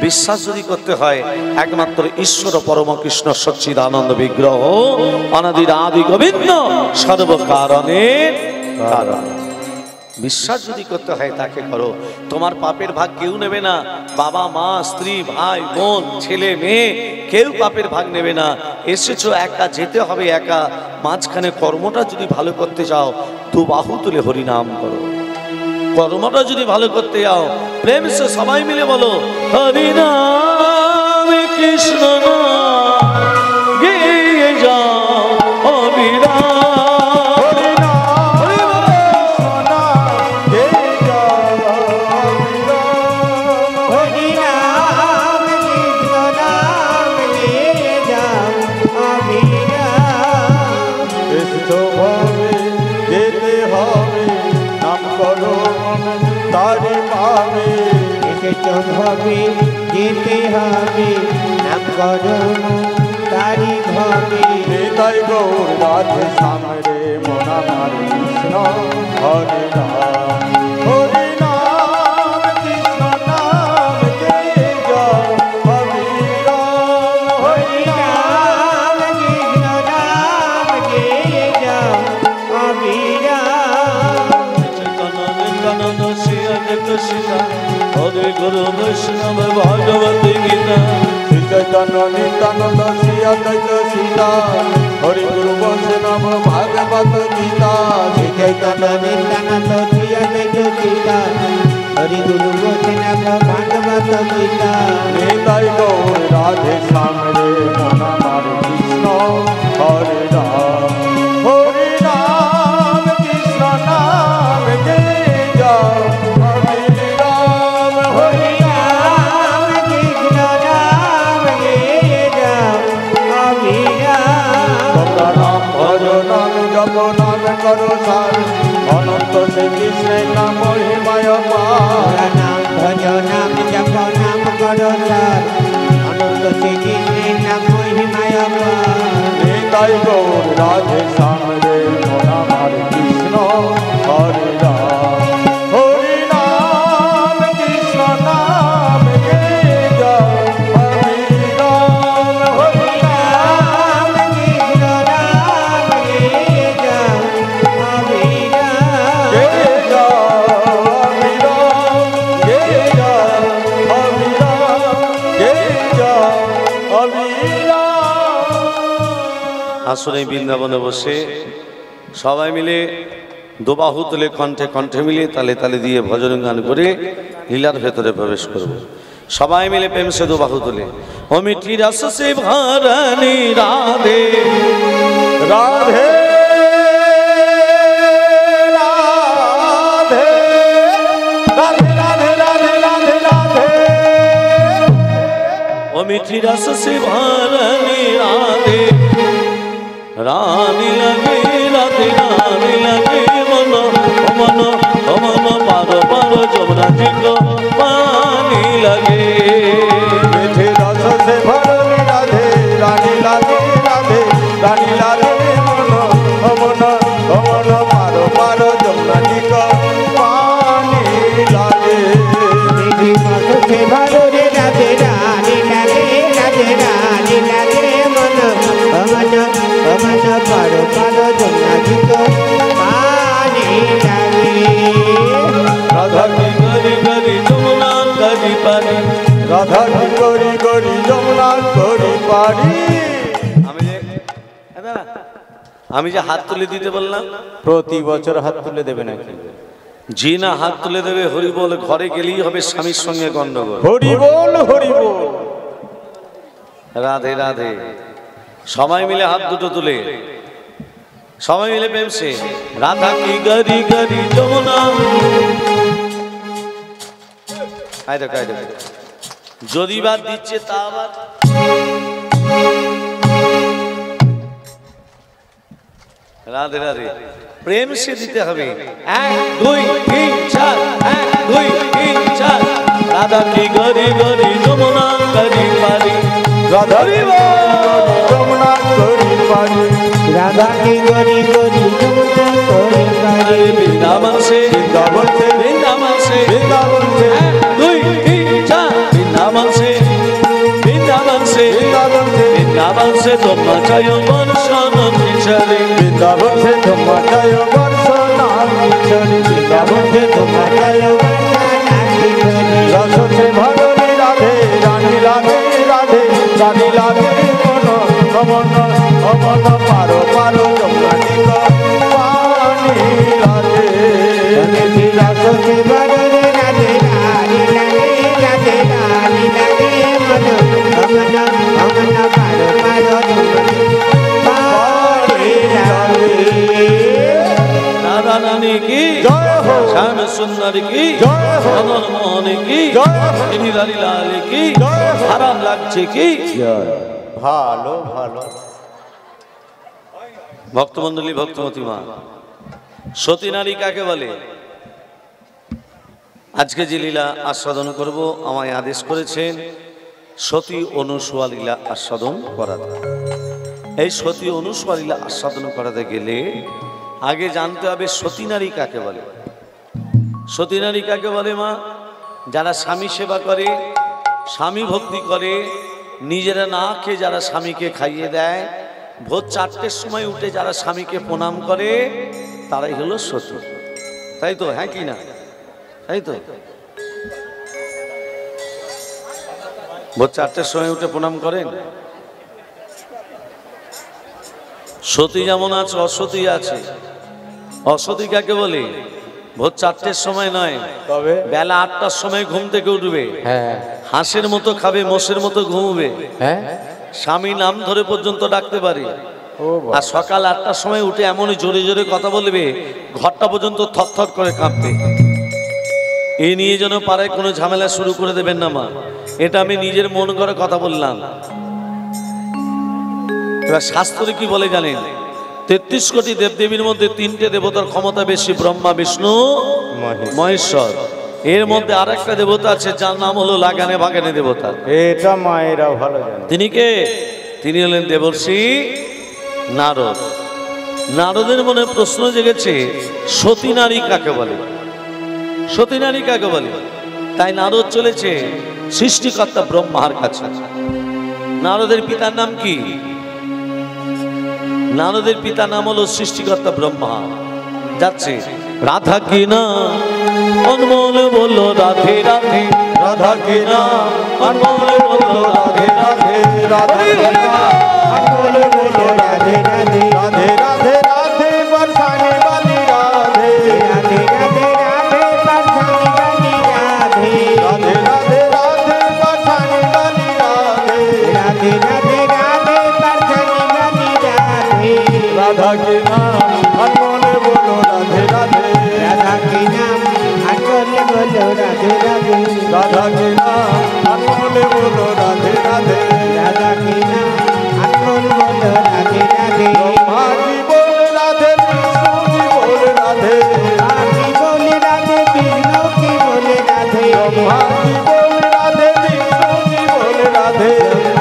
বিশ্বাস যদি করতে হয় একমাত্র ঈশ্বর পরম কৃষ্ণ সচ্চিদানন্দ বিগ্রহ অনাদির আদি গোবিন্দ সর্বকারণের কারণ। বিশ্বাস যদি করতে হয় তাকে করো। তোমার পাপের ভাগ কেউ নেবে না। বাবা মা স্ত্রী ভাই বোন ছেলে মেয়ে কেউ পাপের ভাগ নেবে না। এসেছো একা, যেতে হবে একা। মাঝখানে কর্মটা যদি ভালো করতে চাও, দু বাহু তুলে হরিনাম করো। কর্মটা যদি ভালো করতে যাও, প্রেম সে সবাই মিলে বলো হরিনাম কৃষ্ণ গিয়ে যাও অবিরাম। হবে যেতে হবে নাম করো তারি হবে। হৃদয় গৌর রাধে সামরে মোনা মার কৃষ্ণ হরে রাম হরে নাম কৃষ্ণ নাম গে যাও অবিরাম হরে রাম কৃষ্ণ নাম গে যাও অবিরাম। নিত্যানন্দ শ্রী অদ্বৈত সীতা হরে গুরু বৈষ্ণব ভাগবত গীতা। শ্রী চৈতন্য নিত্যানন্দ শ্রী অদ্বৈত সীতা হরি গুরু বৈষ্ণব ভাগবত গীতা। শ্রী চৈতন্য নিত্যানন্দ শ্রী অদ্বৈত সীতা হরি গুরু বৈষ্ণব ভাগবত গীতা। হৃদয় গৌর রাধে সামরে মোনা মার কৃষ্ণ হরে রাম হরে নাম কৃষ্ণ নাম গে যাও অবিরাম হরে রাম কৃষ্ণ নাম গে যাও অবিরাম। তোমরা নাম ভজ নাম জপ নাম করো সার অনন্ত শ্রী কৃষ্ণের নাম মহিমায় পার। নাম ভজ নাম জপ নাম করো সার অনন্ত শ্রী কৃষ্ণের নাম মহিমায় পার। হৃদয় গৌর রাধে সামরে মোনা মার কৃষ্ণ হরে রাম হরে নাম কৃষ্ণ নাম গে যাও অবিরাম হরে রাম কৃষ্ণ নাম গে যাও অবিরাম। গে যাও অবিরাম গে যাও অবিরাম গে যাও অবিরাম। আসলে বৃন্দাবনে বসে সবাই মিলে দুবাহু তুলে কণ্ঠে কণ্ঠে মিলিয়ে তালে তালে দিয়ে ভজন গান করে লীলার ভেতরে প্রবেশ করব। সবাই মিলে প্রেম সে দুবাহু তুলে ও মিঠি রস সে ভরানি রাধে রাধে রাধে রাধে রাধে রাধে রাধে রাধে ও মিঠি রস সে ভরানি রাধে রানী লাগে রাধে রানী লাগে মন মন মন পারো পারো যমুনা জিগ পানি লাগে। মিঠে রস সে ভরনি রাধে রানী লাগে রাধে রানী লাগে মন অমন অমন পারো পারো যমুনা জিগ পানি লাগে। মিঠি মাথে ভালো রে রাধে রানী লাগে রাধে রানী লাগে মন অমন অমন পারো পারো যমুনা জিগ পানি লাগে। রাধা গরি গরি যমুনা গরি পানি। রাধা গরি গরি যমুনা গরি পারি। আমি যে হাত তুলে দিতে বললাম, প্রতি বছর হাত তুলে দেবে নাকি? জি না, হাত তুলে দেবে হরি বল। ঘরে গেলেই হবে স্বামীর সঙ্গে গন্ডগোল। হরি বল হরি বল। রাধে রাধে। সবাই মিলে হাত দুটো তুলে সবাই মিলে প্রেম সে রাধা কি গরি গরি যমুনা। আয় দেখো আয় দেখো, যদি বার দিচ্ছে তা আবার রাধে রাধে। প্রেম সে দিতে হবে 1 2 3 4 1 2 3 4 राधा की गरी गरी जमुना करी पारी राधा की जमुना करी पारी राधा की गरी गरी जमुना करी पारी वृंदावन से वृंदावन से वृंदावन से वृंदावन से दुई तीन चार वृंदावन से वृंदावन से वृंदावन से वृंदावन से तो मचायो वर्षण पिछड़े वृंदावन से तुम जय वर्ष नाम चली वृंदावन से तुम जय रस से भगवती राधे रानी लागे राधे रानी लागे मन अमन पारो पारो जमुनी का पानी लागे रस से भगवती राधे रानी लागे राधे रानी लागे मन अमन अमन पारो पारो पानी लागे राधा रानी की जय हो श्याम सुंदर की जय हो मदन मोहन की जय हो गिरिधारी लाल की जय हो आराम लागছে की ভালো ভালো ভক্তমণ্ডলী ভক্তমতী মা সতী নারী কাকে বলে আজকে যে লীলা আস্বাদন করব আমায় আদেশ করেছেন সতী অনুসূয়া লীলা আস্বাদন করাতে। এই সতী অনুসূয়া লীলা আস্বাদন করাতে গেলে আগে জানতে হবে সতী নারী কাকে বলে। সতী নারী কাকে বলে মা? যারা স্বামী সেবা করে, স্বামী ভক্তি করে, নিজেরা না খেয়ে যারা স্বামীকে খাইয়ে দেয়, ভোর 4টের সময় উঠে যারা স্বামীকে প্রণাম করে, তারাই হলো সতী। তাই তো? হ্যাঁ কি না? তাই তো? ভোর 4টের সময় উঠে প্রণাম করেন। সতী যেমন আছে অসতী আছে। অসতী কাকে বলে? ভোর 4টের সময় নয়, তবে বেলা 8টার সময় ঘুম থেকে উঠবে, হ্যাঁ হাঁসের মতো খাবে, মোষের মতো ঘুমবে, হ্যাঁ স্বামী নাম ধরে পর্যন্ত ডাকতে পারে। ও আর সকাল 8টার সময় উঠে এমনই জোরে জোরে কথা বলবে, ঘরটা পর্যন্ত থরথর করে কাঁপবে। এই নিয়ে যেন পাড়ায় কোনো ঝামেলা শুরু করে দেবেন না মা। এটা আমি নিজের মন করে কথা বললাম। এবার শাস্ত্রে কি বলে জানেন? 33 কোটি দেবদেবীর মধ্যে 3টে দেবতার ক্ষমতা বেশি, ব্রহ্মা বিষ্ণু মহেশ্বর। এর মধ্যে আরেকটা দেবতা আছে যার নাম হলো লাগানে বাগানে দেবতা। এটা মায়েরা ভালো জানে। তিনি কে? তিনি হলেন দেবর্ষি নারদ। নারদের মনে প্রশ্ন জেগেছে, সতী নারী কাকে বলে? সতী নারী কাকে বলে? তাই নারদ চলেছে সৃষ্টিকর্তা ব্রহ্মার কাছে। নারদের পিতার নাম কি? নারদের পিতার নাম হলো সৃষ্টিকর্তা ব্রহ্মা। যাচ্ছে রাধা কি না অনমোল বললো রাধে রাধে, রাধা কি নাম অনমোল বললো রাধে রাধে, রাধে अनमोल बोलो राधे राधे राधे राधे राधे बरसाने वाली राधे राधे राधे राधे बरसाने वाली राधे राधे राधे राधे बरसाने वाली राधे राधे राधे राधे बरसाने वाली राधे राधा के नाम अनमोल बोलो राधे राधे राधा के नाम अनमोल बोलो राधे राधे राधा के नाम अनमोल बोलो राधे राधे राधा के नाम अनमोल बोलो राधे राधे ब्रह्मा जी बोल राधे विष्णु जी बोल राधे आरती बोले राधे विष्णु की बोले राधे ब्रह्मा जी बोल राधे विष्णु जी बोल राधे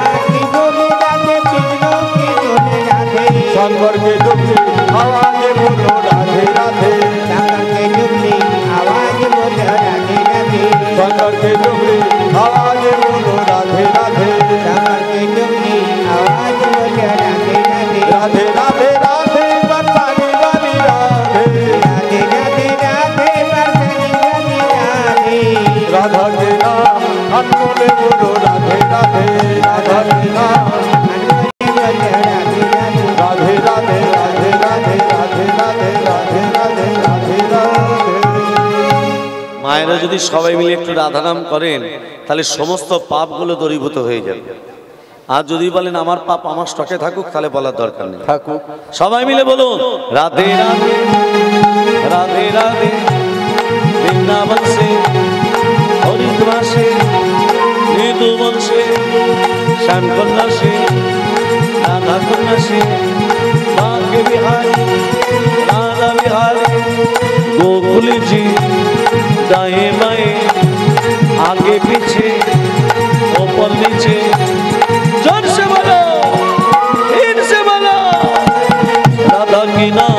आरती बोले राधे विष्णु की बोले राधे शंकर के दुखी आवाज बोलो राधे राधे शंकर के जुगली आवाज बोलो राधे राधे शंकर के दुखी आवाज बोलो राधे राधे शंकर के जुगली आवाज बोलो राधे राधे राधे राधे राधे बरसाने वाली राधे राधे राधे राधे बरसाने वाली राधे राधा के नाम अनमोल बोलो राधे राधे राधा के नाम अनमोल बोलो राधे राधे राधे राधे राधे राधे राधे राधे राधे राधे राधे মায়েরা যদি সবাই মিলে একটু রাধা নাম করেন, তাহলে সমস্ত পাপগুলো দূরীভূত হয়ে যাবে। আর যদি বলেন আমার পাপ আমার স্টকে থাকুক, তাহলে বলার দরকার নেই। ঠাকুর সবাই মিলে বলুন রাধে রাধে রাধে রাধে, বৃন্দাবন সে হরিদ্বার সে মৃদুবন সে শ্যামকন্যা সে রাধা কন্যা সে ভাগ্য বিহারী রাধা বিহারী গোকুল জি दाएं बाएं आगे पीछे ऊपर नीचे जोर से बोलो इनसे बोलो राधा की नाम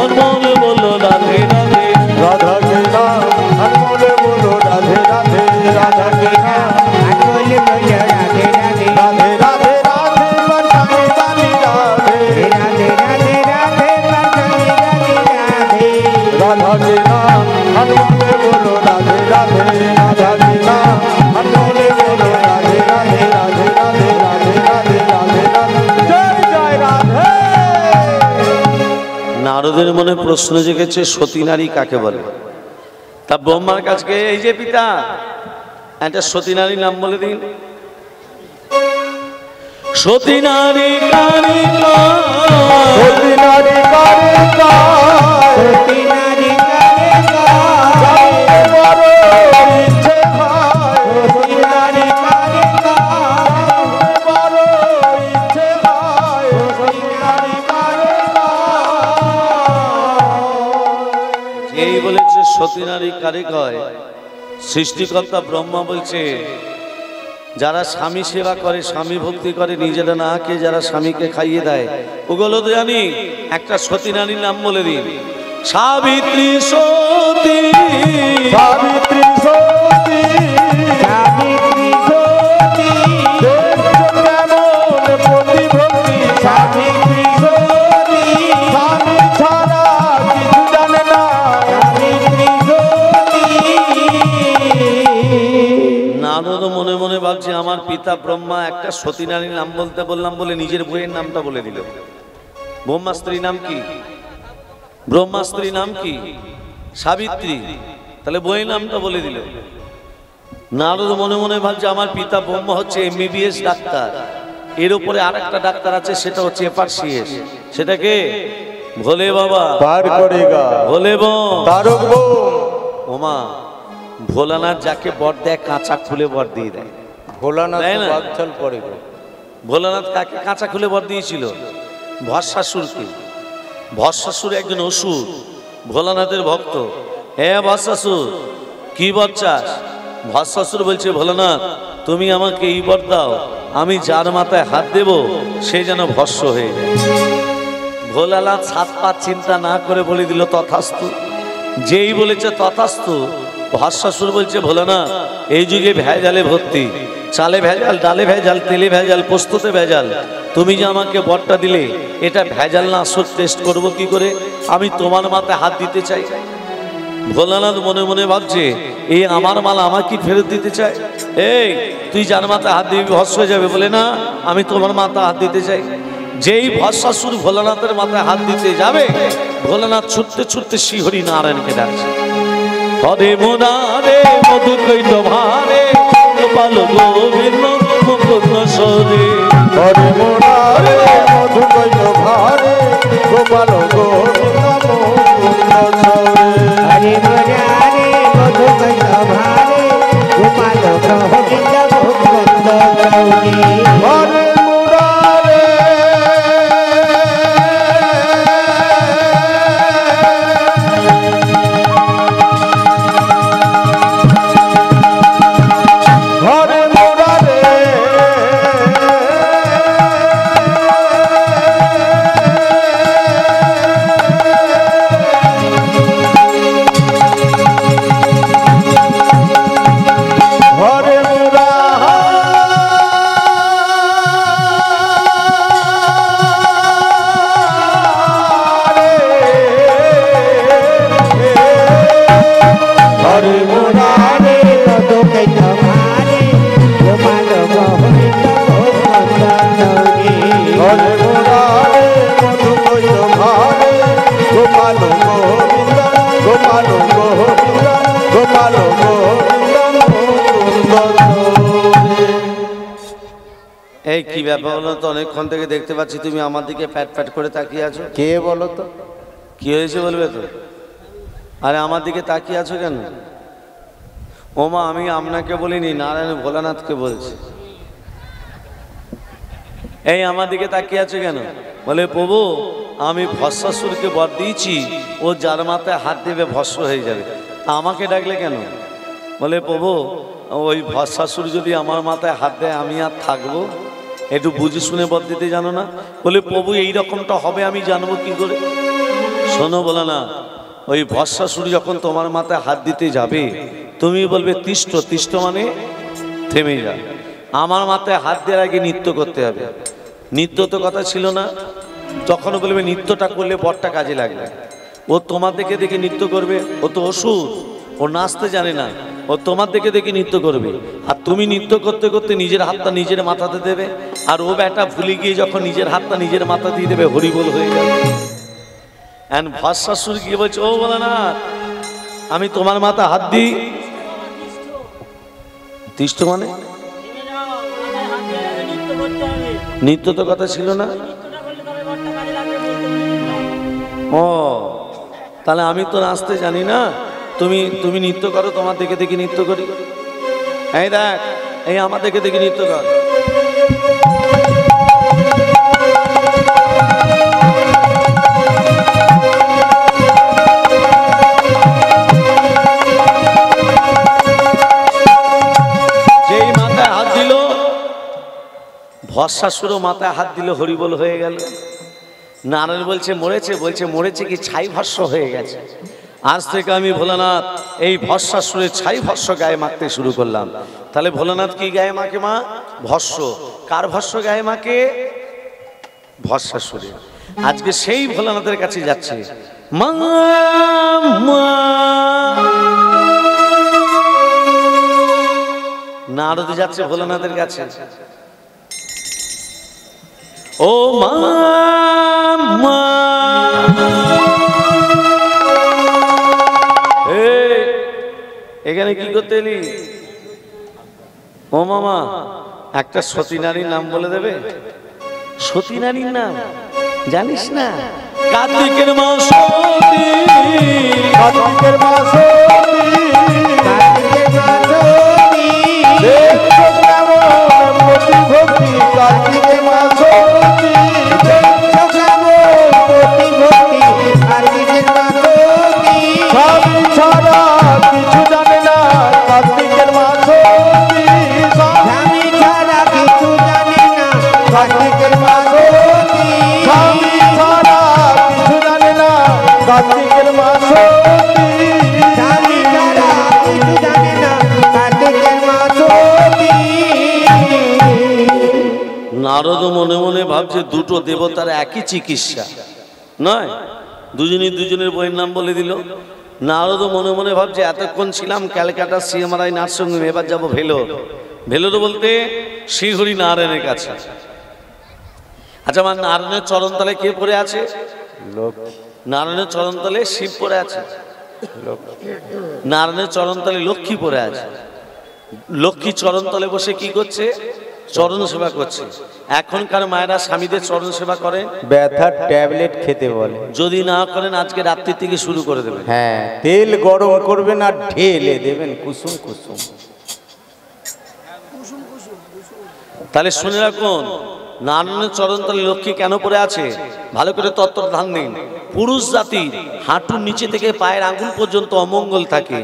अनमोल बोलो राधे राधे राधा के नाम अनमोल बोलो राधे राधे राधा के नाम अनमोल बोलो राधे राधे राधे राधे राधे बरसाने वाली राधे राधे राधे राधे बरसाने वाली राधे राधा के नाम अनमोल बोलो राधे राधे राधा के नाम अनमोल बोलो राधे राधे राधे राधे राधे राधे राधे राधे जय जय राधे। नारদের মনে প্রশ্ন জেগেছে সতী নারী কাকে বলে তা ব্রহ্মার কাছে এই যে পিতা একটা সতী নারীর নাম বলে দিন সতী নারী কারি সতী নারী কারিকা সতী নারী কারিকা বড় ইচ্ছে হয় সতী নারী কারিকা বড় ইচ্ছে হয় সতী নারী কারিকা এই বলেছে সতী নারী কারিক হয় সৃষ্টিকর্তা ব্রহ্মা বলছে যারা স্বামী সেবা করে স্বামী ভক্তি করে নিজেরা না খেয়ে যারা স্বামীকে খাইয়ে দেয় ওগুলো তো জানি একটা সতী নারীর নাম বলে দিন সাবিত্রী সতী সাবিত্রী সতী সাবিত্রী সতী কেমন প্রতিভক্তি সাবিত্রী সতী স্বামী ছাড়া কিছু জানে না সাবিত্রী সতী নারদ মনে মনে ভাবছে আমার পিতা ব্রহ্মা একটা সতী নারীর নাম বলতে বললাম বলে নিজের বইয়ের নামটা বলে দিল ব্রহ্মা স্ত্রী নাম কি ব্রহ্মা স্ত্রী নাম কি সাবিত্রী তাহলে বইয়ের নামটা বলে দিল নারদ মনে মনে ভাবছে আমার পিতা ব্রহ্মা হচ্ছে এমবিবিএস ডাক্তার এর উপরে আরেকটা ডাক্তার আছে সেটা হচ্ছে এফআরসিএস সেটা কে ভোলে বাবা পার করেগা ভোলে বোন তারক বোম ওমা ভোলানাথ যাকে বর দেয় কাঁচা খুলে বর দিয়ে দেয় ভোলানাথ তাই না? বাদশাল পড়েগা ভোলানাথ কাকে কাঁচা খুলে বর দিয়েছিল ভস্মাসুরকে ভস্মাসুর একজন অসুর ভোলানাথের ভক্ত হে ভস্মাসুর কি বর চাস ভস্মাসুর বলছে ভোলানাথ তুমি আমাকে এই বর দাও আমি যার মাথায় হাত দেব সে যেন ভস্ম হয়ে যায় ভোলানাথ সাত পাঁচ চিন্তা না করে বলে দিল তথাস্তু যেই বলেছে তথাস্তু ভস্মাসুর বলছে ভোলানাথ এই যুগে ভেজালে ভর্তি চালে ভেজাল ডালে ভেজাল তেলে ভেজাল পোস্ততে ভেজাল তুমি যে আমাকে বরটা দিলে এটা ভেজাল না আসল টেস্ট করব কি করে আমি তোমার মাথায় হাত দিতে চাই ভোলানাথ মনে মনে ভাবছে এই আমার মালা আমাকে ফেরত দিতে চায় এই তুই যার মাথায় হাত দিবি ভস্ম হয়ে যাবে বলে না আমি তোমার মাথায় হাত দিতে চাই যেই ভস্মাসুর ভোলানাথের মাথায় হাত দিতে যাবে ভোলানাথ ছুটতে ছুটতে শ্রীহরি নারায়ণকে ডাকছে হরে মুরারে মধু কৈত ভারে গোপাল গোবিন্দ মুকুন্দ সরে হরে মুরারে মধু কৈত ভারে গোপাল গোবিন্দ মুকুন্দ সরে হরে মুরারে মধু কৈত ভারে গোপাল গোবিন্দ মুকুন্দ সরে হরে মুরারে হরে মুরারে হরে হরে মুরারে মধু কৈত ভারে গোপাল গোবিন্দ মুকুন্দ সরে হরে মুরারে মধু কৈত ভারে গোপাল গোবিন্দ গোপাল গোবিন্দ গোপাল গোবিন্দ মুকুন্দ সরে। এই কি ব্যাপার হলো তো অনেকক্ষণ থেকে দেখতে পাচ্ছি তুমি আমার দিকে প্যাট প্যাট করে তাকিয়ে আছো কে বলো তো? কি হয়েছে বলবে তো আরে আমার দিকে তাকিয়ে আছো কেন ওমা আমি আপনাকে বলিনি নারায়ণ ভোলানাথকে বলছি এই আমার দিকে তাকিয়ে আছো কেন বলে প্রভু আমি ভস্মাসুরকে বর দিয়েছি ও যার মাথায় হাত দেবে ভস্ম হয়ে যাবে তা আমাকে ডাকলে কেন বলে প্রভু ওই ভস্মাসুর যদি আমার মাথায় হাত দেয় আমি আর থাকবো? একটু বুঝে শুনে বল দিতে জানো না? বলে প্রভু এই রকমটা হবে আমি জানবো কি করে? শোনো বলে না, ওই ভস্মাসুর যখন তোমার মাথায় হাত দিতে যাবে তুমি বলবে তিষ্ঠ, তিষ্ঠ মানে থেমে যা। আমার মাথায় হাত দেওয়ার আগে নৃত্য করতে হবে। নৃত্য তো কথা ছিল না, তখন বলবে নৃত্যটা করলে বরটা কাজে লাগবে। ও তোমার দেখে দেখে নৃত্য করবে, ও তো অসুর, ও নাচতে জানে না, ও তোমার দেখে দেখে নৃত্য করবে। আর তুমি নৃত্য করতে করতে নিজের হাতটা নিজের মাথাতে দেবে, আর ও বেটা ভুলে গিয়ে যখন নিজের হাতটা নিজের মাথা দিয়ে দেবে হরিবোল হয়ে যাবে। এন্ড ভস্মাসুর গিয়ে বলছে ও বলে না আমি তোমার মাথা হাত দিই। তিষ্ঠ মানে নৃত্য তো কথা ছিল না। ও তাহলে আমি তো নাচতে জানি না, তুমি নৃত্য করো, তোমার দেখে দেখে নৃত্য করি। এই দেখ, এই আমার দেখে দেখে নৃত্য কর। যেই মাথায় হাত দিল, ভস্মাসুরও মাথায় হাত দিল, হরিবোল হয়ে গেল। নারায়ণ বলছে মরেছে, বলছে মরেছে কি ছাই ভস্ম হয়ে গেছে। আজ থেকে আমি ভোলানাথ এই ভস্মাসুরের ছাই ভস্ম গায়ে মাখতে শুরু করলাম। তাহলে ভোলানাথ কি গায়ে মাখে মা? ভস্ম। কার ভস্ম গায়ে মাখে? ভস্মাসুরের। আজকে সেই ভোলানাথের কাছে যাচ্ছে। মা নারদ যাচ্ছে ভোলানাথের কাছে। ও মা এখানে কি করতে এলি? ও মামা একটা সতী নারীর নাম বলে দেবে? সতী নারীর নাম জানিস না? কার্তিকের মা সতী, কার্তিকের মা সতী, কার্তিকের মা সতী, দেখছো কেমন মতি ভক্তি, কার্তিকের মা সতী, দেখছো কেমন মতি ভক্তি, কার্তিকের মা সতী, স্বামী ছাড়া কিছু জানে না, কার্তিকের মা সতী, স্বামী ছাড়া কিছু জানে না, কার্তিকের মা সতী, স্বামী ছাড়া কিছু জানে না, কার্তিকের মা সতী, স্বামী ছাড়া কিছু জানে না, কার্তিকের মা সতী। নারদ মনে মনে ভাবছে দুটো দেবতার একই চিকিৎসা নয়, দুজনের বইয়ের নাম বলে দিল। নারদ মনে মনে ভাবছে এতক্ষণ ছিলাম ক্যালকাটা সিএমআরআই নার্সিং হোমে, এবার যাবো ভেলোর। ভেলোর বলতে শ্রীহরি নারায়ণের কাছে। আচ্ছা আমার নারায়ণের চরণতলে কে পড়ে আছে? নারায়ণের চরণতলে শিব পড়ে আছে, নারায়ণের চরণতলে লক্ষ্মী পড়ে আছে। লক্ষ্মী চরণতলে বসে কি করছে? চরণ সেবা করছে। এখনকার মায়েরা স্বামীদের চরণ সেবা করেন? ব্যথার ট্যাবলেট খেতে বলে। যদি না করেন আজকে রাত্রি থেকে শুরু করে দেবেন। হ্যাঁ, তেল গরম করবেন আর ঢেলে দেবেন কুসুম কুসুম। তাহলে শুনে রাখুন, নারায়ণের চরণতলে লক্ষ্মী কেন পড়ে আছে ভালো করে তত্ত্ব ধ্যান দিন। পুরুষ জাতির হাঁটুর নিচে থেকে পায়ের আঙ্গুল পর্যন্ত অমঙ্গল থাকে,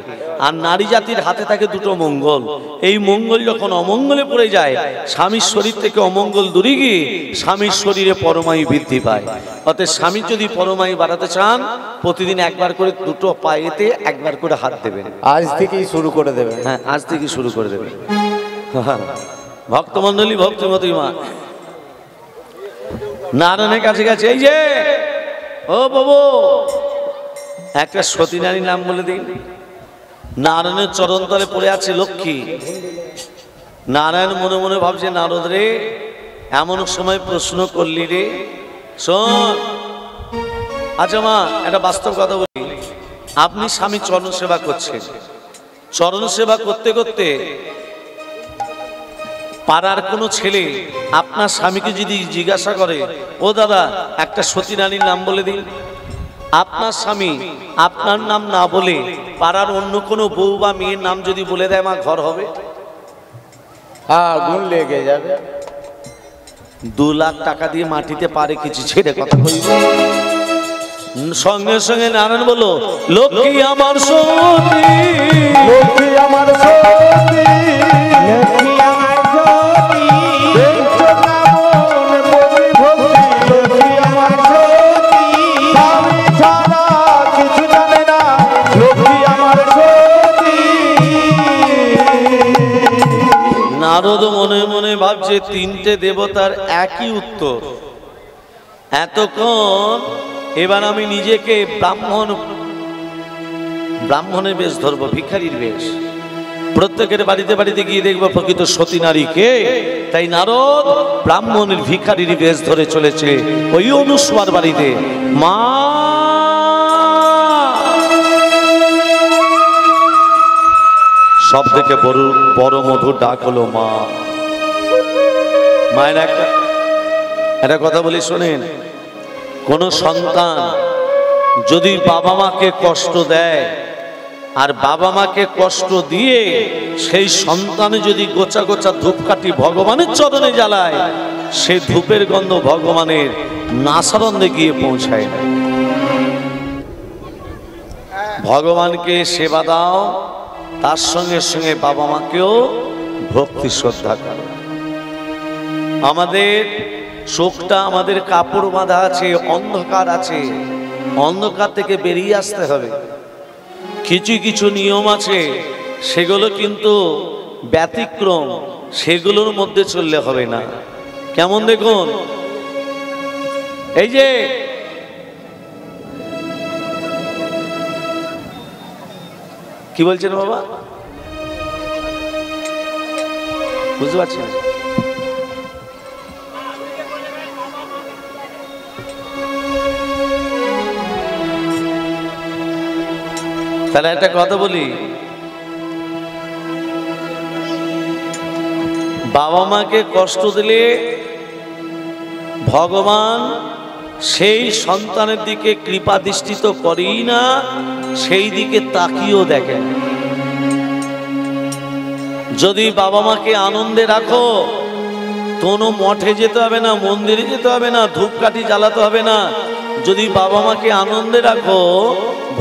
আর নারী জাতির হাতে থাকে দুটো মঙ্গল। এই মঙ্গল যখন অমঙ্গলে পড়ে যায়, স্বামীর শরীর থেকে অমঙ্গল দূরে গিয়ে স্বামীর শরীরে পরমায়ু বৃদ্ধি পায়। অতএব স্বামী যদি পরমায়ু বাড়াতে চান, প্রতিদিন একবার করে দুটো পায়েতে একবার করে হাত দেবেন। আজ থেকেই শুরু করে দেবেন। হ্যাঁ, আজ থেকে শুরু করে দেবেন। ভক্তমন্ডলী, ভক্তিমতী মা নারায়ণের কাছে গেছে। এই যে ও বাবু, একটা সতী নারীর নাম বলে দিন। নারায়ণের চরণতলে পড়ে আছে লক্ষ্মী। নারায়ণ মনে মনে ভাবছে নারদ রে, এমন সময় প্রশ্ন করলি রে। শোন, আচ্ছা মা একটা বাস্তব কথা বলি। আপনি স্বামী চরণ সেবা করছেন, চরণ সেবা করতে করতে পাড়ার কোনো ছেলে আপনার স্বামীকে যদি জিজ্ঞাসা করে, ও দাদা একটা সতী নারীর নাম বলে দিন, আপনার স্বামী আপনার নাম না বলে পাড়ার অন্য কোনো বউ বা মেয়ের নাম যদি বলে দেয়, মা ঘর হবে? আগুন লেগে যাবে। 2 লাখ টাকা দিয়ে মাটিতে পারে কিছু ছেড়ে কথা বলব। সঙ্গে সঙ্গে নারায়ণ বলল, লক্ষ্মী আমার সতী, লক্ষ্মী আমার সতী, লক্ষ্মী আমার সতী, দেখছো না মন প্রতি ভক্তি, লক্ষ্মী আমার সতী, স্বামী ছাড়া কিছু জানে না, লক্ষ্মী আমার সতী। নারদ মনে মনে ভাবছে তিনটে দেবতার একই উত্তর। এতক্ষণ এবার আমি নিজেকে ব্রাহ্মণের বেশ ধরবো, ভিখারির বেশ। প্রত্যেকের বাড়িতে বাড়িতে গিয়ে দেখবো প্রকৃত সতী নারীকে। তাই নারদ ব্রাহ্মণের ভিখারির বেশ ধরে চলেছে ওই অনুস্বার বাড়িতে। মা, সব থেকে বড় মধুর ডাক হলো মা। মায়ের একটা কথা বলি শোনেন, কোন সন্তান যদি বাবা মাকে কষ্ট দেয় আর বাবা মাকে কষ্ট দিয়ে সেই সন্তানে যদি গোছা গোছা ধূপকাঠি ভগবানের চরণে জ্বালায়, সেই ধূপের গন্ধ ভগবানের নাসারন্দে গিয়ে পৌঁছায় না। ভগবানকে সেবা দাও, তার সঙ্গে সঙ্গে বাবা মাকেও ভক্তি শ্রদ্ধা করো। আমাদের চোখটা আমাদের কাপড় বাঁধা আছে, অন্ধকার আছে, অন্ধকার থেকে বেরিয়ে আসতে হবে। কিছু কিছু নিয়ম আছে, সেগুলো কিন্তু ব্যতিক্রম, সেগুলোর মধ্যে চললে হবে না। কেমন দেখুন, এই যে কি বলছেন বাবা, বুঝতে পারছি না। তাহলে একটা কথা বলি, বাবা মাকে কষ্ট দিলে ভগবান সেই সন্তানের দিকে কৃপা দৃষ্টি তো করেই না, সেই দিকে তাকিয়েও দেখেন। যদি বাবা মাকে আনন্দে রাখো, কোনো মঠে যেতে হবে না, মন্দিরে যেতে হবে না, ধূপকাঠি জ্বালাতে হবে না। যদি বাবা মাকে আনন্দে রাখো,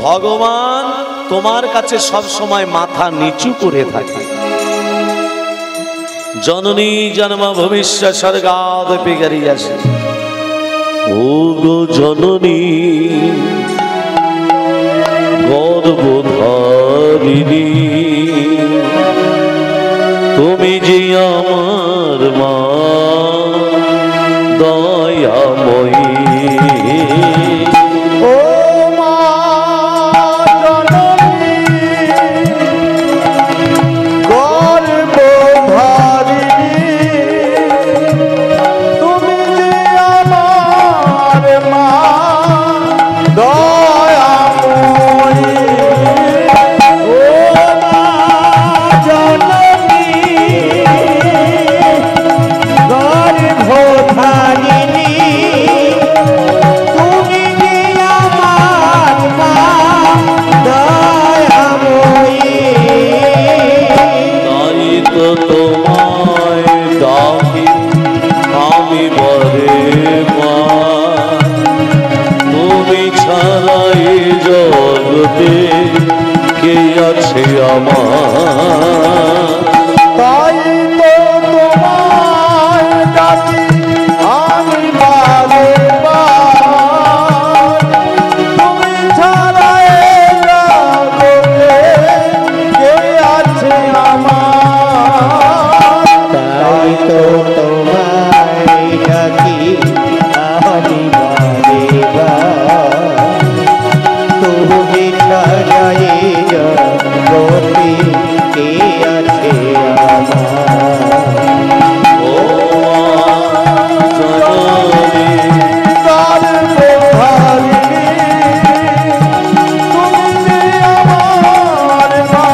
ভগবান তোমার কাছে সব সময় মাথা নিচু করে থাকে। জননী জন্ম ভবিষ্য স্বর্গাদ পিগারিয়াসি, ও গো জননী গর্ভধারিণী, তুমি যে আমার মা দয়াময়ী। ও মা জননী গর্ভধারিণী, তুমি যে আমার মা দয়াময়ী। ও মা জননী গর্ভধারিণী, তুমি যে আমার মা দয়াময়ী। তাই তো তোমায় ডাকি আমি বরে মা, তুমি ছাড়া এই জগতে কে আছে আমার। তাই তো তোমায় ডাকি আমি বারে বার, তুমি ছাড়া এ জগতে কে আছে আমার। তাই তো তোমায় ডাকি আমি বারে বার, তুমি ছাড়া এই জগতে কে আছে আমার। ও জননী গর্ভধারিণী, তুমি যে আমার মা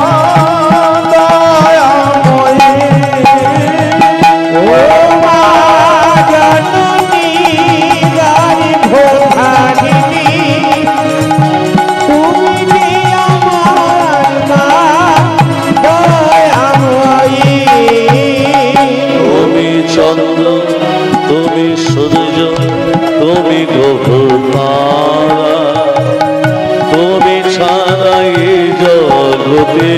দয়াময়ী। ও মা জননী গর্ভধারিণী, তুমি যে আমার মা দয়াময়ী। তুমি চন্দ্র, তুমি সূর্য, তুমি গ্রহ তারা, জগতে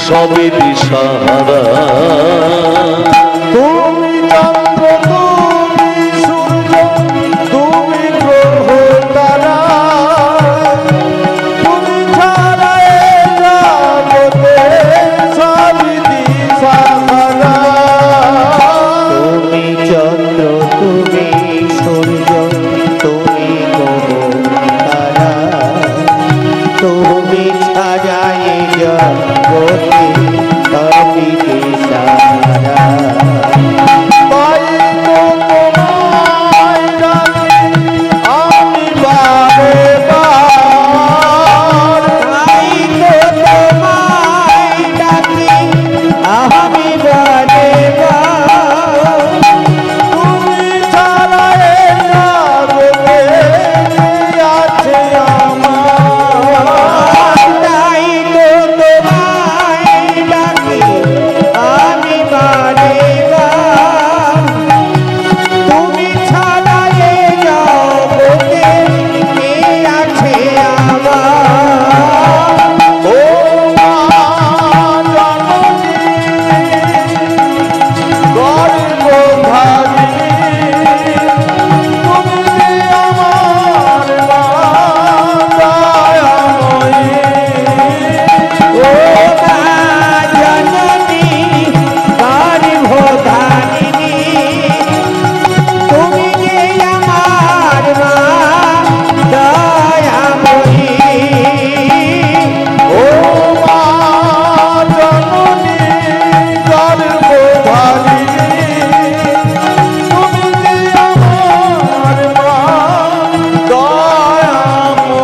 সবই দিশাহারা। তুমি চন্দ্র তুমি সূর্য তুমি গ্রহ তারা, তুমি ছাড়া এ জগতে সবই দিশাহারা। তুমি চন্দ্র তুমি সূর্য তুমি গ্রহ তারা, তুমি ছাড়া এ জগতে সবই দিশাহারা। তাই তো তোমায় ডাকি আমি বারে বার, তাই তো তোমায় ডাকি আমি বারে বার। তুমি ছাড়া এ জগতে কে আছে আমার। তাই তো তোমায় ডাকি আমি বারে বার। তুমি ছাড়া এ জগতে কে আছে আমার। ও মা জননী গর্ভধারী, তুমি যে আমার মা দয়াময়ী। ও মা জননী গর্ভধারিণী, তুমি যে আমার মা দয়াময়ী। ও মা জননী গর্ভধারী, তুমি যে আমার মা দয়াময়ী।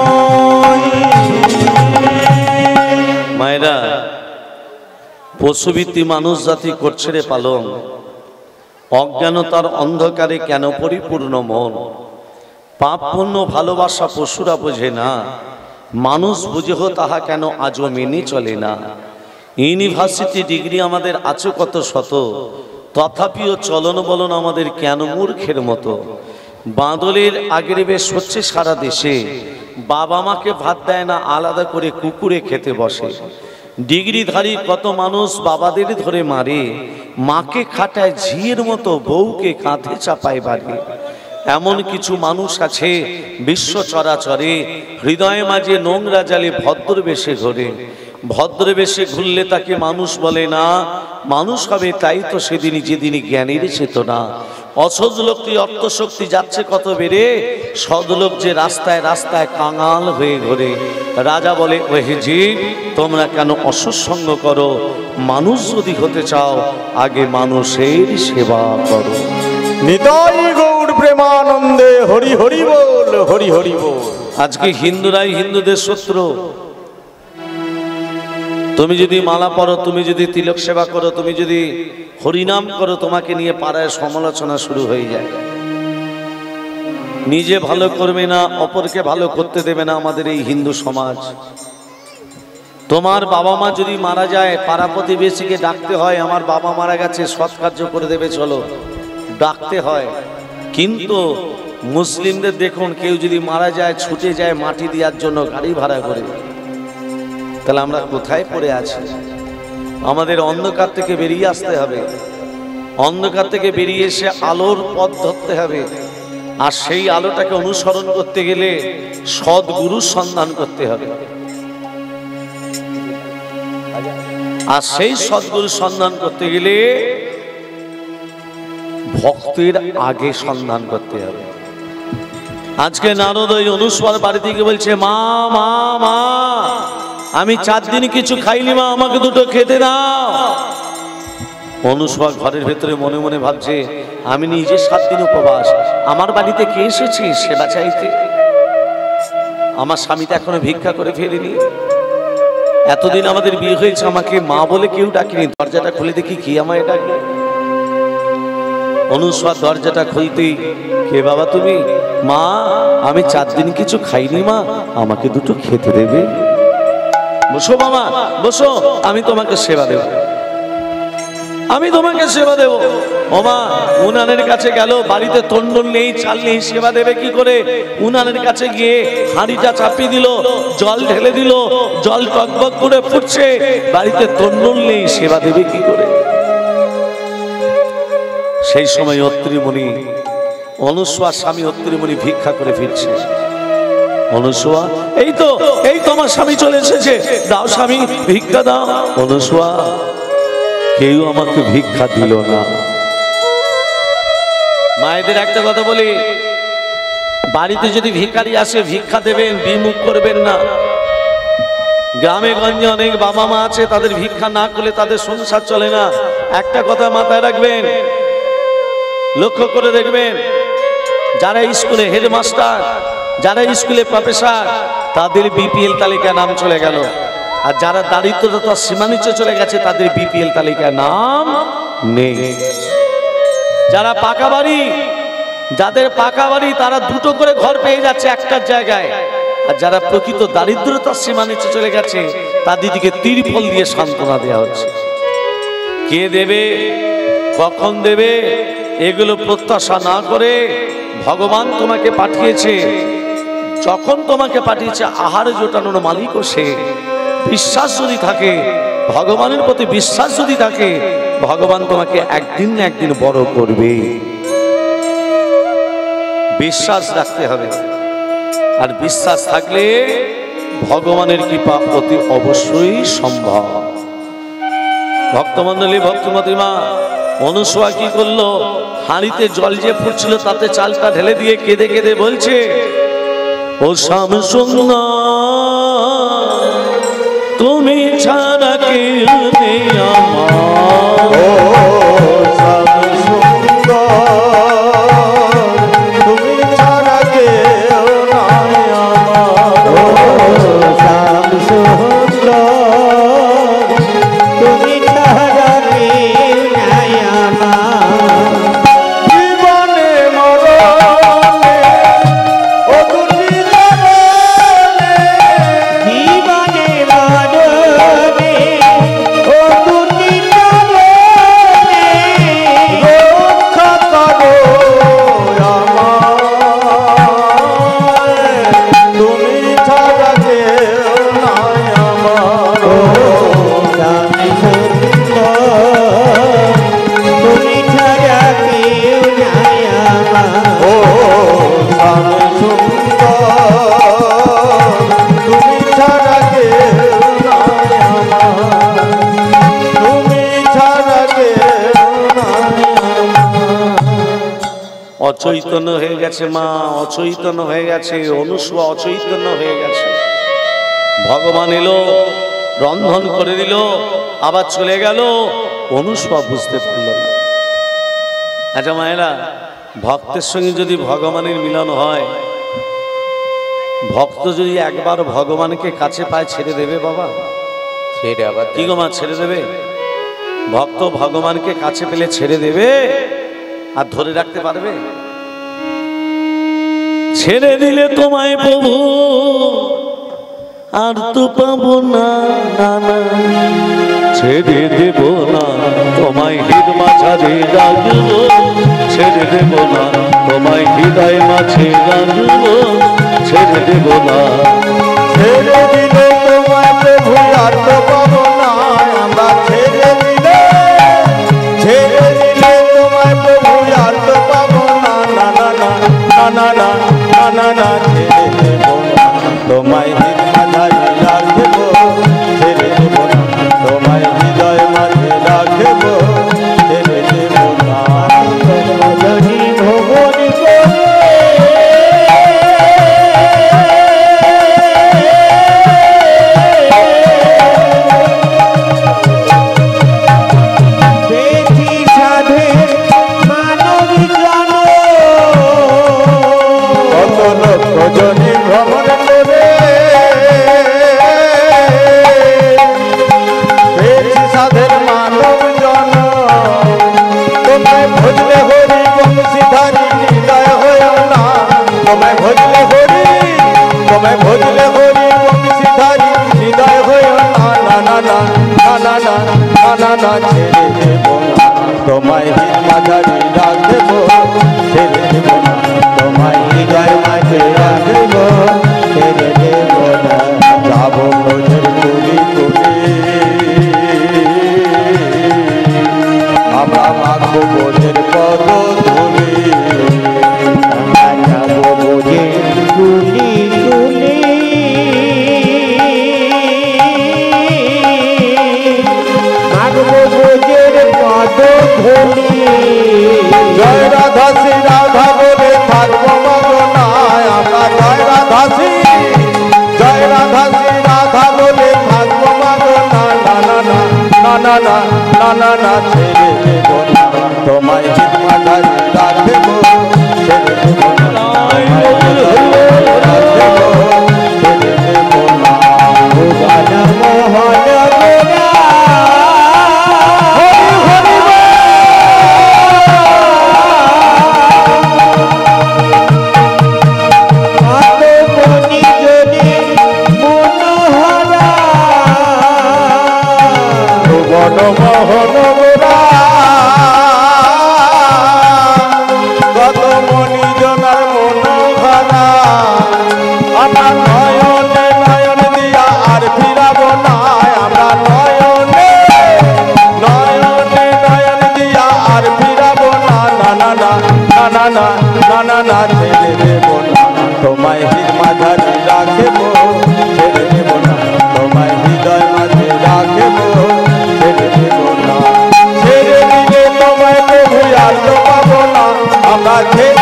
মায়েরা, পশুভিত্তি মানুষ জাতি করছে রে পালন, অজ্ঞানতার অন্ধকারে কেন পরিপূর্ণ মন। পাপ পুণ্য ভালোবাসা পশুরা বোঝে না, মানুষ বুঝে হো তাহা কেন আজও মেনে চলে না। ইউনিভার্সিটি ডিগ্রি আমাদের আছে কত শত, তথাপিও চলন বলন আমাদের কেন মূর্খের মতো। বাদলের আগের বেশ হচ্ছে সারা দেশে, বাবা মাকে ভাত দেয় না, আলাদা করে কুকুরে খেতে বসে। ডিগ্রিধারী কত মানুষ বাবাদের ধরে মারে, মাকে খাটায় ঝিয়ের মতো, বউকে কাঁধে চাপায় বাড়ি। এমন কিছু মানুষ আছে বিশ্ব চরাচরে, হৃদয়ে মাঝে নোংরা জালে ভদ্রবেশে ঘোরে। ভদ্রবেশে ঘুরলে তাকে মানুষ বলে না, মানুষ হবে তাই তো সেদিনই যেদিনই জ্ঞানের চেতনা। অসৎ লোকটি অর্থশক্তি যাচ্ছে কত বেড়ে, সদলোক যে রাস্তায় রাস্তায় কাঙাল হয়ে ঘোরে। রাজা বলে ওহে জীব, তোমরা কেন অসৎসঙ্গ করো, মানুষ যদি হতে চাও আগে মানুষের সেবা করো। নিতাই গৌর প্রেমানন্দে হরি হরি বল, হরি হরি বল। আজকে হিন্দুরাই হিন্দুদের শত্রু। তুমি যদি মালা পরো, তুমি যদি তিলক সেবা করো, তুমি যদি হরিনাম করো, তোমাকে নিয়ে পাড়ায় সমালোচনা শুরু হয়ে যায়। নিজে ভালো করবে না, অপরকে ভালো করতে দেবে না আমাদের এই হিন্দু সমাজ। তোমার বাবা মা যদি মারা যায়, পাড়া প্রতিবেশীকে ডাকতে হয়, আমার বাবা মারা গেছে, সৎকার্য করে দেবে চলো, ডাকতে হয়। কিন্তু মুসলিমদের দেখুন, কেউ যদি মারা যায় ছুটে যায় মাটি দেওয়ার জন্য গাড়ি ভাড়া করে। তাহলে আমরা কোথায় পড়ে আছি? আমাদের অন্ধকার থেকে বেরিয়ে আসতে হবে, অন্ধকার থেকে বেরিয়ে এসে আলোর পথ ধরতে হবে। আর সেই আলোটাকে অনুসরণ করতে গেলে সদ্গুরুর সন্ধান করতে হবে। আর সেই সদ্গুরুর সন্ধান করতে গেলে ভক্তের আগে সন্ধান করতে হবে। আজকে নারদ ওই অনুস্বার বাড়ি থেকে বলছে, মা মা মা, আমি 4 দিন কিছু খাইনি মা, আমাকে দুটো খেতে দাও। অনুস্বার ঘরের ভেতরে মনে মনে ভাবছে, আমি নিজে 7 দিন উপবাস, আমার বাড়িতে কে এসেছে সেবা চাইতে? আমার স্বামী তো এখনো ভিক্ষা করে ফেরেনি। এতদিন আমাদের বিয়ে হয়েছে, আমাকে মা বলে কেউ ডাকেনি। দরজাটা খুলে দেখি কি আমায় ডাকে। অনুস্বার দরজাটা খুলতেই, কে বাবা তুমি? মা, আমি 4 দিন কিছু খাইনি মা, আমাকে দুটো খেতে দেবে? বসো মামা বসো, আমি তোমাকে সেবা দেব। আমি তোমাকে সেবা দেব। ওমা উনানের কাছে গেল, বাড়িতে তন্ডল নেই, চাল নেই, সেবা দেবে কি করে? উনানের কাছে গিয়ে হাঁড়িটা চাপিয়ে দিল, জল ঢেলে দিল, জল টকবক করে ফুটছে, বাড়িতে তন্ডল নেই, সেবা দেবে কি করে? সেই সময় অত্রিমণি, অনুসুয়া স্বামী অত্রিমণি ভিক্ষা করে ফিরছে। অনুসুয়া, এই তো আমার স্বামী চলে এসেছে, দাও স্বামী ভিক্ষা দাও। অনুসুয়া, কেউ আমাকে ভিক্ষা দিল না। মায়েদের একটা কথা বলি, বাড়িতে যদি ভিখারি আসে ভিক্ষা দেবেন, বিমুখ করবেন না। গ্রামে গঞ্জে অনেক বাবা মা আছে, তাদের ভিক্ষা না করলে তাদের সংসার চলে না। একটা কথা মাথায় রাখবেন, লক্ষ্য করে দেখবেন, যারা স্কুলে হেডমাস্টার, যারা স্কুলে প্রফেসর, তাদের বিপিএল তালিকায় নাম চলে গেল। আর যারা দারিদ্রতা সীমা নিচে চলে গেছে, তাদের বিপিএল তালিকায় নাম নেই। যারা পাকা বাড়ি, যাদের পাকা বাড়ি, তারা দুটো করে ঘর পেয়ে যাচ্ছে একটার জায়গায়। আর যারা প্রকৃত দারিদ্রতার সীমা নিচে চলে গেছে, তাদেরকে তিরপল দিয়ে সান্ত্বনা দেওয়া হচ্ছে। কে দেবে, কখন দেবে, এগুলো প্রত্যাশা না করে ভগবান তোমাকে পাঠিয়েছে। যখন তোমাকে পাঠিয়েছে, আহার জোটানোর মালিকও সে। বিশ্বাস যদি থাকে, ভগবানের প্রতি বিশ্বাস যদি থাকে, ভগবান তোমাকে একদিন না একদিন বড় করবে। বিশ্বাস রাখতে হবে। আর বিশ্বাস থাকলে ভগবানের কৃপা অতি অবশ্যই সম্ভব। ভক্তমণ্ডলী, ভক্তিমতী মা অনুসুয়া কি করলো? হাঁড়িতে জল যে ফুটছিল তাতে চালটা ঢেলে দিয়ে কেঁদে কেঁদে বলছে, ও শ্যাম সুন্দর, তুমি ছাড়া কেউ নেই আমার। ও শ্যাম সুন্দর, তুমি ছাড়া কেউ নাই আমার। ও শ্যাম সুন্দর, তুমি ছাড়া কেউ নাই আমার। জীবনে মরণে ও দুটি জননে, জীবনে মরণে ও দুটি জননে রক্ষা করো আমায়, তুমি ছাড়া কেউ নাই আমার। ও শ্যাম সুন্দর, তুমি ছাড়া কেউ নাই আমার। ও শ্যাম সুন্দর, তুমি ছাড়া কেউ নাই আমার, তুমি ছাড়া কেউ নাই আমার। অচৈতন্য হয়ে গেছে মা, অচৈতন্য হয়ে গেছে। অনুসুয়া অচৈতন্য হয়ে গেছে। ভগবান এলো, রন্ধন করে দিল, আবার চলে গেল। অনুসুয়া বুঝতে পারল না। আচ্ছা মায়েরা, ভক্তের সঙ্গে যদি ভগবানের মিলন হয়, ভক্ত যদি একবার ভগবানকে কাছে পায়, ছেড়ে দেবে বাবা? ছেড়ে আবার কি গো মা, ছেড়ে দেবে? ভক্ত ভগবানকে কাছে পেলে ছেড়ে দেবে? আর ধরে রাখতে পারবে? ছেড়ে দিলে তোমায় প্রভু আর তো পাবো না, না না, ছেড়ে দেব না তোমায়, হৃদ মাঝারে রাখবো। ছেড়ে দেব না তোমায়, হৃদয় মাঝে রাখবো। ছেড়ে দেব না। ছেড়ে দিলে তোমায় প্রভু আর তো পাবো না আমরা। ছেড়ে দিলে তোমায় প্রভু আর তো পাবো না, না না না না না না না না। ছেড়ে দেব না তোমায়, হৃদ মাঝে রাখবো। ছেড়ে দেব না তোমায়, হৃদয় মাঝে রাখবো। ছেড়ে দেব না। ভজনী ভগবান বেঠি সাধে মানবী জন, কত লোক জনে ভ্রমণ করে না না না না না না না না ছেড়ে দেব না তোমায় হৃদ মাঝারি রাখব ছেড়ে দেব না তোমায় হৃদয় মাঝে রাখব ছেড়ে দেব না ছেড়ে দিলে তোমায় তো ভুলে আর তো পাবো না আমরা ছেড়ে